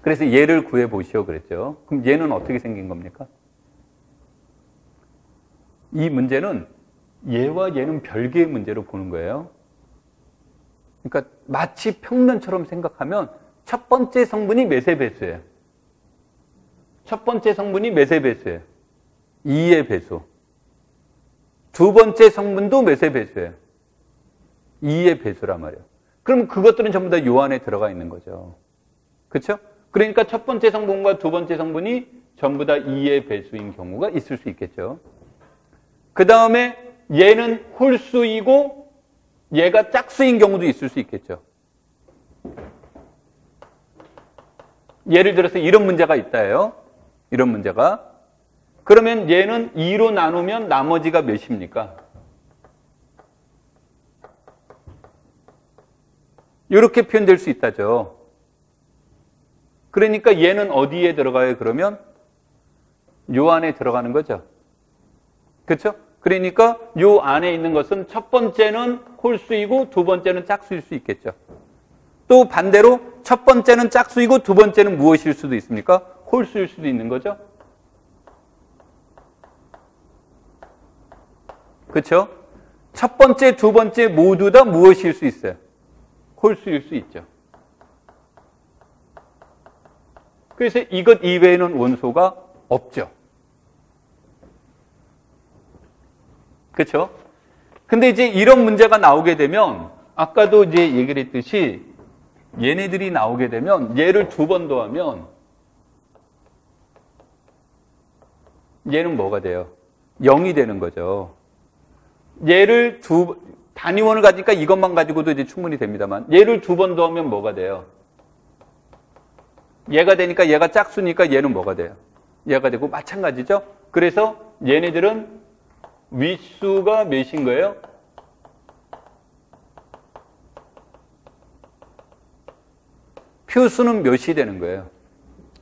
그래서 얘를 구해보시오 그랬죠. 그럼 얘는 어떻게 생긴 겁니까? 이 문제는 얘와 얘는 별개의 문제로 보는 거예요. 그러니까 마치 평면처럼 생각하면 첫 번째 성분이 몇의 배수예요? 첫 번째 성분이 몇의 배수예요? 2의 배수. 두 번째 성분도 몇의 배수예요? 2의 배수란 말이에요. 그럼 그것들은 전부 다 요 안에 들어가 있는 거죠. 그렇죠? 그러니까 첫 번째 성분과 두 번째 성분이 전부 다 2의 배수인 경우가 있을 수 있겠죠. 그 다음에 얘는 홀수이고 얘가 짝수인 경우도 있을 수 있겠죠. 예를 들어서 이런 문제가 있다예요. 이런 문제가. 그러면 얘는 2로 나누면 나머지가 몇입니까? 이렇게 표현될 수 있다죠. 그러니까 얘는 어디에 들어가요? 그러면 요 안에 들어가는 거죠. 그렇죠? 그러니까 요 안에 있는 것은 첫 번째는 홀수이고 두 번째는 짝수일 수 있겠죠. 또 반대로 첫 번째는 짝수이고 두 번째는 무엇일 수도 있습니까? 홀수일 수도 있는 거죠. 그렇죠? 첫 번째, 두 번째 모두 다 무엇일 수 있어요? 홀수일 수 있죠. 그래서 이것 이외에는 원소가 없죠. 그렇죠? 근데 이제 이런 문제가 나오게 되면 아까도 이제 얘기를 했듯이 얘네들이 나오게 되면 얘를 두 번 더하면 얘는 뭐가 돼요? 0이 되는 거죠. 얘를 단위원을 가지니까 이것만 가지고도 이제 충분히 됩니다만 얘를 두 번 더하면 뭐가 돼요? 얘가 되니까 얘가 짝수니까 얘는 뭐가 돼요? 얘가 되고 마찬가지죠? 그래서 얘네들은 윗수가 몇인 거예요? 표수는 몇이 되는 거예요?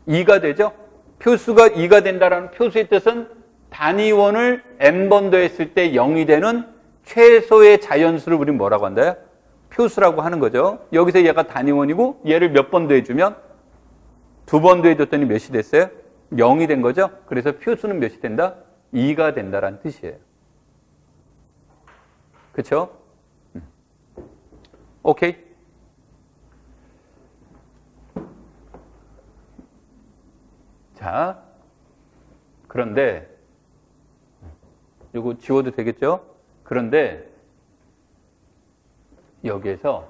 2가 되죠? 표수가 2가 된다라는 표수의 뜻은 단위원을 n번 더했을 때 0이 되는 최소의 자연수를 우리는 뭐라고 한다요? 표수라고 하는 거죠. 여기서 얘가 단위원이고 얘를 몇 번 더해주면 2번 더해줬더니 몇이 됐어요? 0이 된 거죠. 그래서 표수는 몇이 된다? 2가 된다라는 뜻이에요. 그렇죠? 오케이. 자, 그런데 이거 지워도 되겠죠? 그런데 여기에서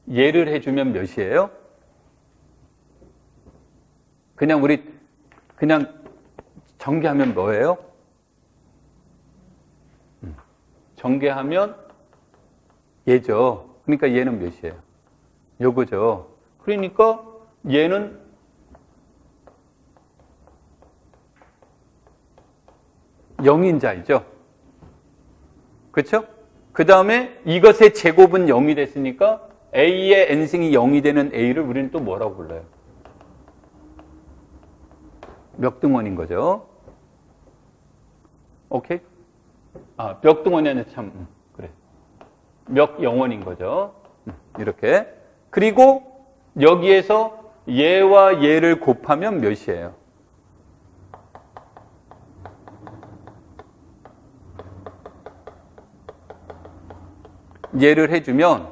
예를 해주면 몇이에요? 그냥 전개하면 뭐예요? 전개하면 얘죠. 그러니까 얘는 몇이에요? 요거죠. 그러니까 얘는 영인자이죠. 그렇죠? 그 다음에 이것의 제곱은 0이 됐으니까 A의 n승이 0이 되는 A를 우리는 또 뭐라고 불러요? 멱등원인 거죠. 오케이? 멱등원이 아니라 그래. 멱영원인 거죠. 이렇게. 그리고 여기에서 얘와 얘를 곱하면 몇이에요? 얘를 해주면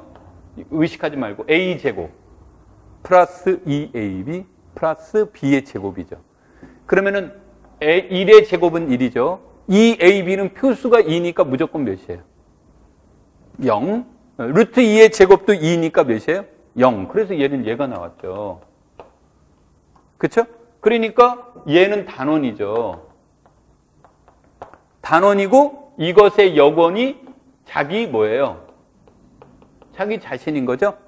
의식하지 말고 A제곱 플러스 2AB 플러스 B의 제곱이죠. 그러면은 1의 제곱은 1이죠. 2AB는 표수가 2니까 무조건 몇이에요? 0. 루트 2의 제곱도 2니까 몇이에요? 0. 그래서 얘가 나왔죠. 그렇죠? 그러니까 얘는 단원이죠. 단원이고 이것의 역원이 자기 뭐예요? 자기 자신인 거죠?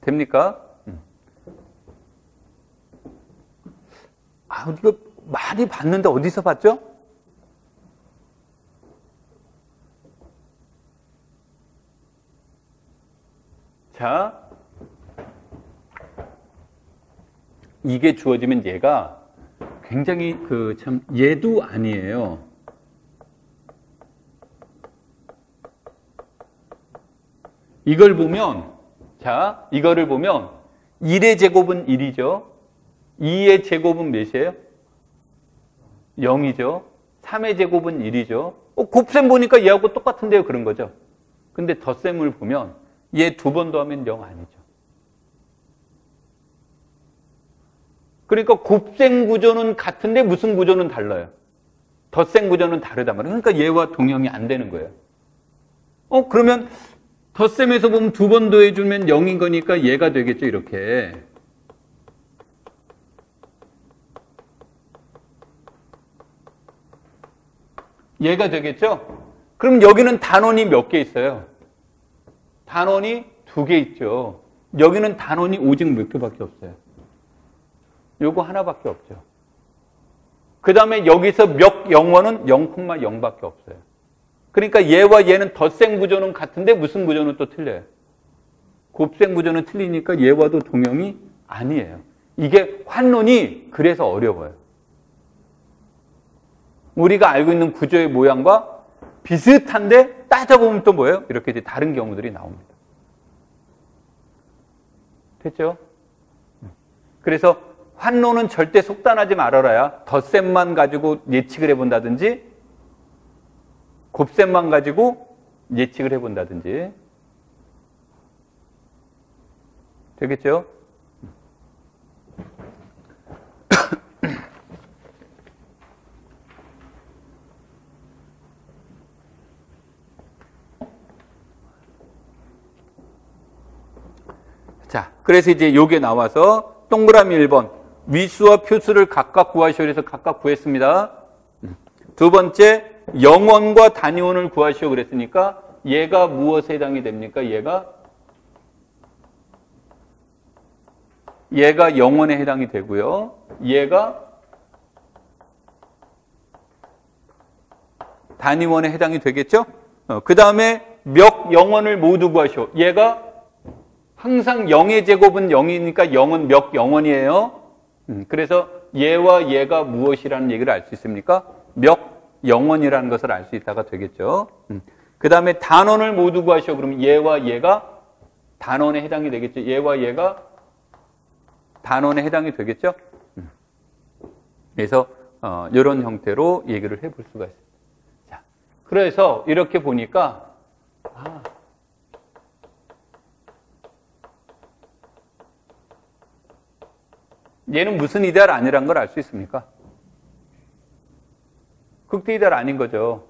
됩니까? 이거 많이 봤는데 어디서 봤죠? 자, 이게 주어지면 얘가 굉장히 얘도 아니에요. 이걸 보면, 자, 이거를 보면 1의 제곱은 1이죠. 2의 제곱은 몇이에요? 0이죠. 3의 제곱은 1이죠. 곱셈 보니까 얘하고 똑같은데요. 그런 거죠. 근데 덧셈을 보면 얘 2번 더하면 0 아니죠. 그러니까 곱셈 구조는 같은데 무슨 구조는 달라요. 덧셈 구조는 다르단 말이에요. 그러니까 얘와 동형이 안 되는 거예요. 그러면 덧셈에서 보면 2번 더해주면 0인 거니까 얘가 되겠죠. 이렇게. 얘가 되겠죠? 그럼 여기는 단원이 몇 개 있어요? 단원이 2개 있죠. 여기는 단원이 오직 몇 개밖에 없어요? 요거 하나밖에 없죠. 그 다음에 여기서 몇 영원은 0,0밖에 없어요. 그러니까 얘와 얘는 덧셈 구조는 같은데 무슨 구조는 또 틀려요? 곱셈 구조는 틀리니까 얘와도 동형이 아니에요. 이게 환론이 그래서 어려워요. 우리가 알고 있는 구조의 모양과 비슷한데 따져보면 또 뭐예요? 이렇게 이제 다른 경우들이 나옵니다. 됐죠? 그래서 환론은 절대 속단하지 말아라야 덧셈만 가지고 예측을 해본다든지 곱셈만 가지고 예측을 해본다든지 되겠죠? 자, 그래서 이제 요게 나와서 동그라미 1번 위수와 표수를 각각 구하시오. 그래서 각각 구했습니다. 두 번째 영원과 단위원을 구하시오 그랬으니까 얘가 무엇에 해당이 됩니까? 얘가 영원에 해당이 되고요. 얘가 단위원에 해당이 되겠죠? 그 다음에 몇 영원을 모두 구하시오. 얘가 항상 0의 제곱은 0이니까 0은 몇 영원이에요. 그래서 얘와 얘가 무엇이라는 얘기를 알 수 있습니까? 몇 영원이라는 것을 알 수 있다가 되겠죠. 그 다음에 단원을 모두 구하시오. 그러면 얘와 얘가 단원에 해당이 되겠죠. 얘와 얘가 단원에 해당이 되겠죠. 그래서 이런 형태로 얘기를 해볼 수가 있습니다. 자, 그래서 이렇게 보니까 얘는 무슨 이데알 아니란 걸 알 수 있습니까? 극대 이데알 아닌 거죠.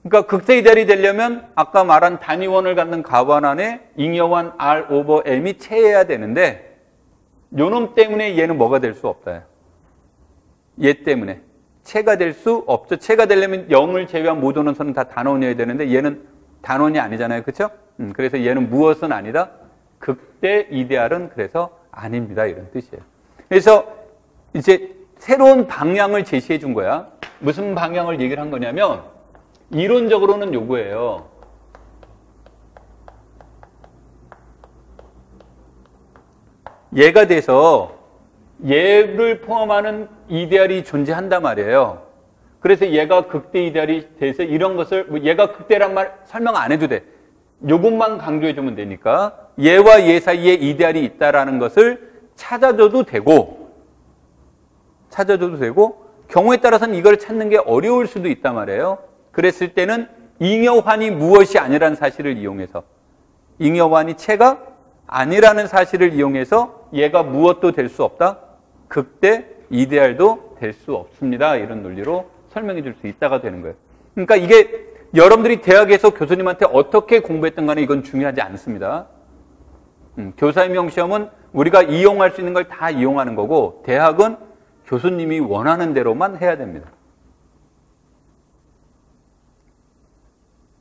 그러니까 극대 이데알이 되려면 아까 말한 단위원을 갖는 가원 안에 잉여환 R 오버 M이 체해야 되는데 요놈 때문에 얘는 뭐가 될 수 없다. 얘 때문에 체가 될 수 없죠. 체가 되려면 0을 제외한 모든 원소는 다 단원이어야 되는데 얘는 단원이 아니잖아요. 그렇죠? 그래서 얘는 무엇은 아니다? 극대 이데알은 그래서 아닙니다. 이런 뜻이에요. 그래서 이제 새로운 방향을 제시해 준 거야. 무슨 방향을 얘기를 한 거냐면 이론적으로는 요거예요. 얘가 돼서 얘를 포함하는 이데알이 존재한단 말이에요. 그래서 얘가 극대 이데알이 돼서 이런 것을 얘가 극대란 말 설명 안 해도 돼. 요것만 강조해 주면 되니까 얘와 얘 사이에 이데알이 있다라는 것을 찾아줘도 되고 경우에 따라서는 이걸 찾는 게 어려울 수도 있단 말이에요. 그랬을 때는 잉여환이 무엇이 아니라는 사실을 이용해서 잉여환이 체가 아니라는 사실을 이용해서 얘가 무엇도 될 수 없다. 극대 이데알도 될 수 없습니다. 이런 논리로 설명해 줄 수 있다가 되는 거예요. 그러니까 이게 여러분들이 대학에서 교수님한테 어떻게 공부했든 간에 이건 중요하지 않습니다. 교사임용 시험은 우리가 이용할 수 있는 걸 다 이용하는 거고 대학은 교수님이 원하는 대로만 해야 됩니다.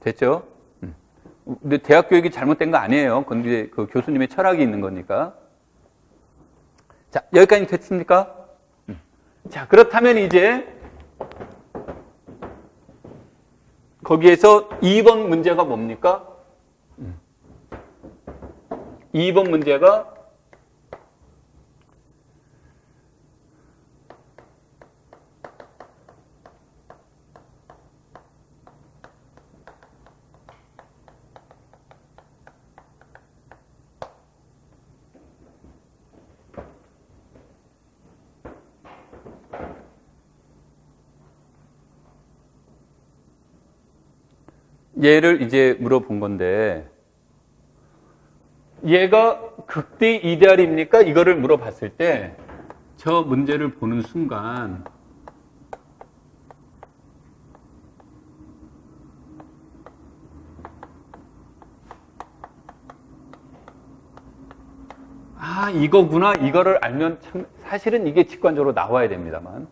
됐죠? 근데 대학 교육이 잘못된 거 아니에요. 근데 그 교수님의 철학이 있는 거니까. 자, 여기까지 됐습니까? 자, 그렇다면 이제 거기에서 2번 문제가 뭡니까? 2번 문제가 얘를 이제 물어본 건데 얘가 극대 이데알입니까? 이거를 물어봤을 때 저 문제를 보는 순간 아, 이거구나. 이거를 알면 참 사실은 이게 직관적으로 나와야 됩니다만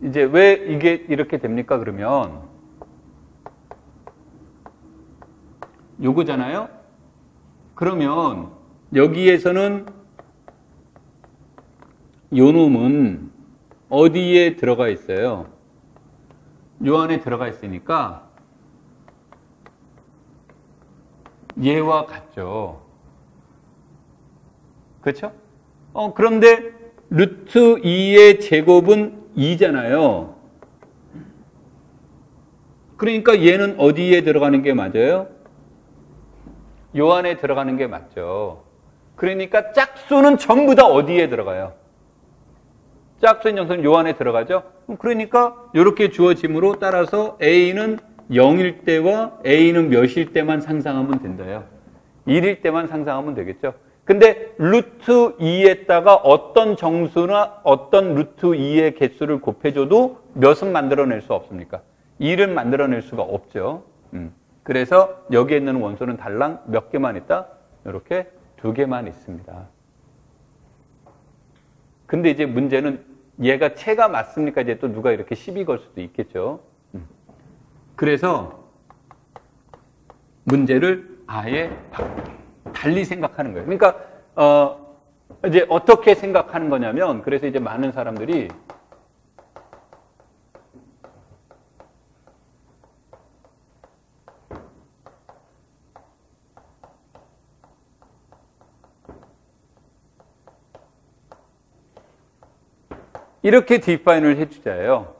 이제 왜 이게 이렇게 됩니까? 그러면 요거잖아요. 그러면 여기에서는 요 놈은 어디에 들어가 있어요? 요 안에 들어가 있으니까 얘와 같죠. 그렇죠? 그런데 루트 2의 제곱은 2잖아요. 그러니까 얘는 어디에 들어가는 게 맞아요? 요 안에 들어가는 게 맞죠. 그러니까 짝수는 전부 다 어디에 들어가요? 짝수인 영수는 요 안에 들어가죠. 그러니까 이렇게 주어짐으로 따라서 A는 0일 때와 A는 몇일 때만 상상하면 된다요. 1일 때만 상상하면 되겠죠. 근데 루트 2에다가 어떤 정수나 어떤 루트 2의 개수를 곱해줘도 몇은 만들어낼 수 없습니까? 1은 만들어낼 수가 없죠. 그래서 여기에 있는 원소는 달랑 몇 개만 있다? 이렇게 2개만 있습니다. 근데 이제 문제는 얘가 체가 맞습니까? 이제 또 누가 이렇게 시비 걸 수도 있겠죠. 그래서 문제를 아예 달리 생각하는 거예요. 그러니까 이제 어떻게 생각하는 거냐면 그래서 이제 많은 사람들이 이렇게 디파인을 해주자예요.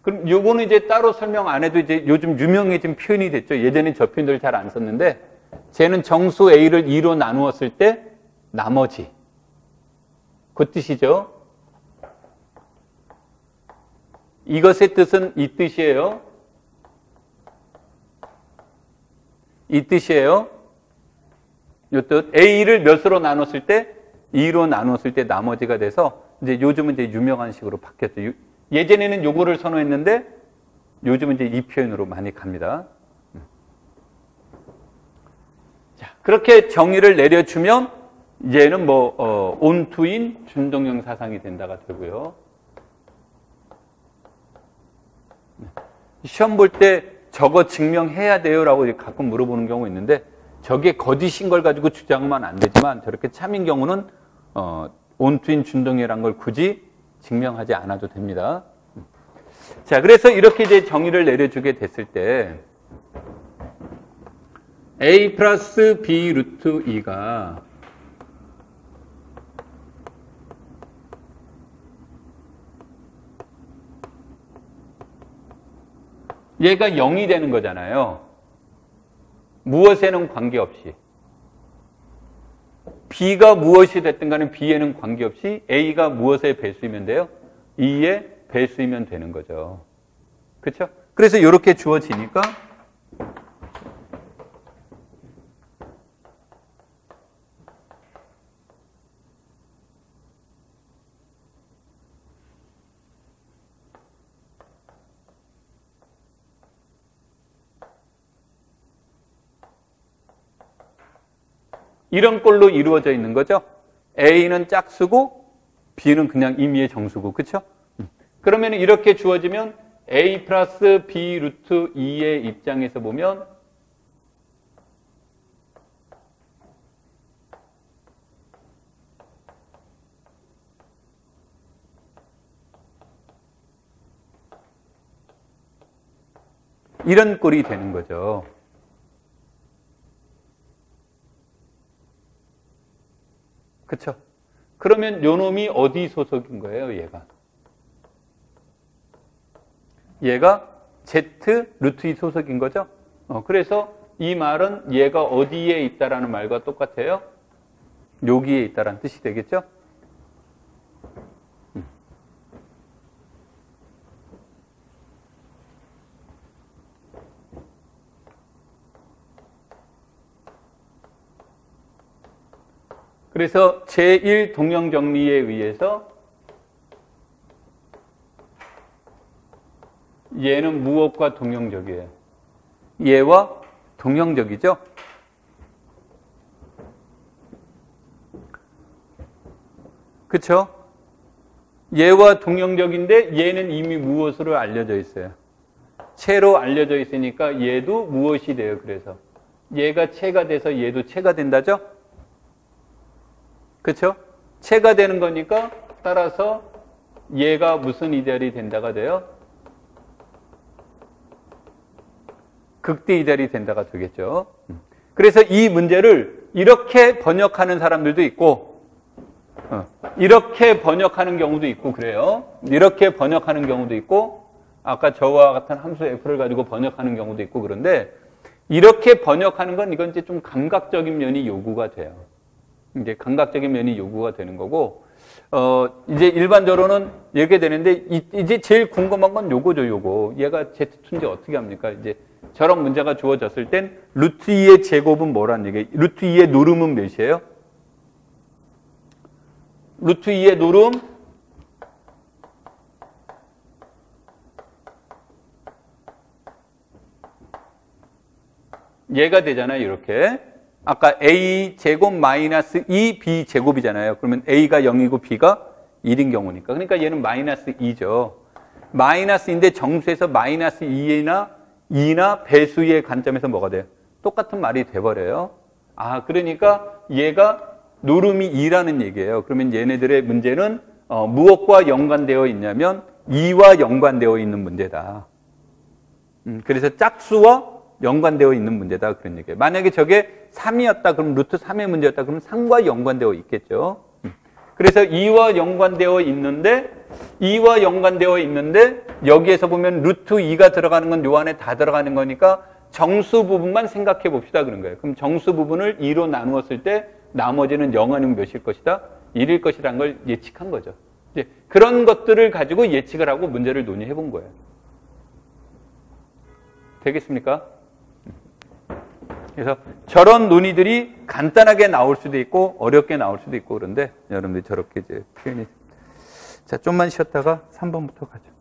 그럼 요거는 이제 따로 설명 안 해도 이제 요즘 유명해진 표현이 됐죠. 예전에 저 표현들 잘 안 썼는데, 쟤는 정수 A를 2로 나누었을 때 나머지. 그 뜻이죠. 이것의 뜻은 이 뜻이에요. 이 뜻이에요. 요 뜻. A를 몇으로 나눴을 때? 2로 나눴을 때 나머지가 돼서 이제 요즘은 이제 유명한 식으로 바뀌었죠. 예전에는 요거를 선호했는데 요즘은 이제 이 표현으로 많이 갑니다. 자, 그렇게 정의를 내려주면 얘는 온투인 준동형 사상이 된다가 되고요. 시험 볼 때 저거 증명해야 돼요라고 가끔 물어보는 경우 있는데 저게 거짓인 걸 가지고 주장하면 안 되지만 저렇게 참인 경우는 온투인 준동형이라는 걸 굳이 증명하지 않아도 됩니다. 자, 그래서 이렇게 이제 정의를 내려주게 됐을 때 A 플러스 B 루트 2가 얘가 0이 되는 거잖아요. 무엇에는 관계없이. B가 무엇이 됐든 간에 B에는 관계없이 A가 무엇의 배수이면 돼요? 2의 배수이면 되는 거죠. 그렇죠? 그래서 이렇게 주어지니까 이런 꼴로 이루어져 있는 거죠. A는 짝수고 B는 그냥 임의의 정수고. 그렇죠? 그러면 이렇게 주어지면 A 플러스 B 루트 2의 입장에서 보면 이런 꼴이 되는 거죠. 그렇죠? 그러면 요 놈이 어디 소속인 거예요, 얘가? 얘가 Z 루트 2 소속인 거죠? 그래서 이 말은 얘가 어디에 있다라는 말과 똑같아요? 여기에 있다라는 뜻이 되겠죠? 그래서 제1 동형 정리에 의해서 얘는 무엇과 동형적이에요? 얘와 동형적이죠? 그렇죠? 얘와 동형적인데 얘는 이미 무엇으로 알려져 있어요? 체로 알려져 있으니까 얘도 무엇이 돼요? 그래서 얘가 체가 돼서 얘도 체가 된다죠? 그렇죠? 체가 되는 거니까 따라서 얘가 무슨 이데알이 된다가 돼요? 극대 이데알이 된다가 되겠죠. 그래서 이 문제를 이렇게 번역하는 사람들도 있고 이렇게 번역하는 경우도 있고 그래요. 이렇게 번역하는 경우도 있고 아까 저와 같은 함수 f를 가지고 번역하는 경우도 있고 그런데 이렇게 번역하는 건 이건 이제 좀 감각적인 면이 요구가 돼요. 이제 감각적인 면이 요구가 되는 거고 이제 일반적으로는 이렇게 되는데 이제 제일 궁금한 건 요거죠, 요거. 얘가 Z2인지 어떻게 합니까? 이제 저런 문제가 주어졌을 땐 루트 2의 제곱은 뭐라는 얘기예요? 루트 2의 노름은 몇이에요? 루트 2의 노름 얘가 되잖아요, 이렇게. 아까 A 제곱 마이너스 2B 제곱이잖아요. 그러면 A가 0이고 B가 1인 경우니까. 그러니까 얘는 마이너스 2죠. 마이너스인데 정수에서 마이너스 2나 배수의 관점에서 뭐가 돼요? 똑같은 말이 돼버려요. 아, 그러니까 얘가 노름이 2라는 얘기예요. 그러면 얘네들의 문제는 무엇과 연관되어 있냐면 2와 연관되어 있는 문제다. 그래서 짝수와 연관되어 있는 문제다. 그런 얘기예요. 만약에 저게 3이었다. 그럼 루트 3의 문제였다. 그럼 3과 연관되어 있겠죠. 그래서 2와 연관되어 있는데 2와 연관되어 있는데 여기에서 보면 루트 2가 들어가는 건 요 안에 다 들어가는 거니까 정수 부분만 생각해 봅시다 그런 거예요. 그럼 정수 부분을 2로 나누었을 때 나머지는 0 아니면 몇일 것이다? 1일 것이라는 걸 예측한 거죠. 이제 그런 것들을 가지고 예측을 하고 문제를 논의해 본 거예요. 되겠습니까? 그래서 저런 논의들이 간단하게 나올 수도 있고 어렵게 나올 수도 있고 그런데 여러분들이 저렇게 이제 표현이. 자, 좀만 쉬었다가 3번부터 가죠.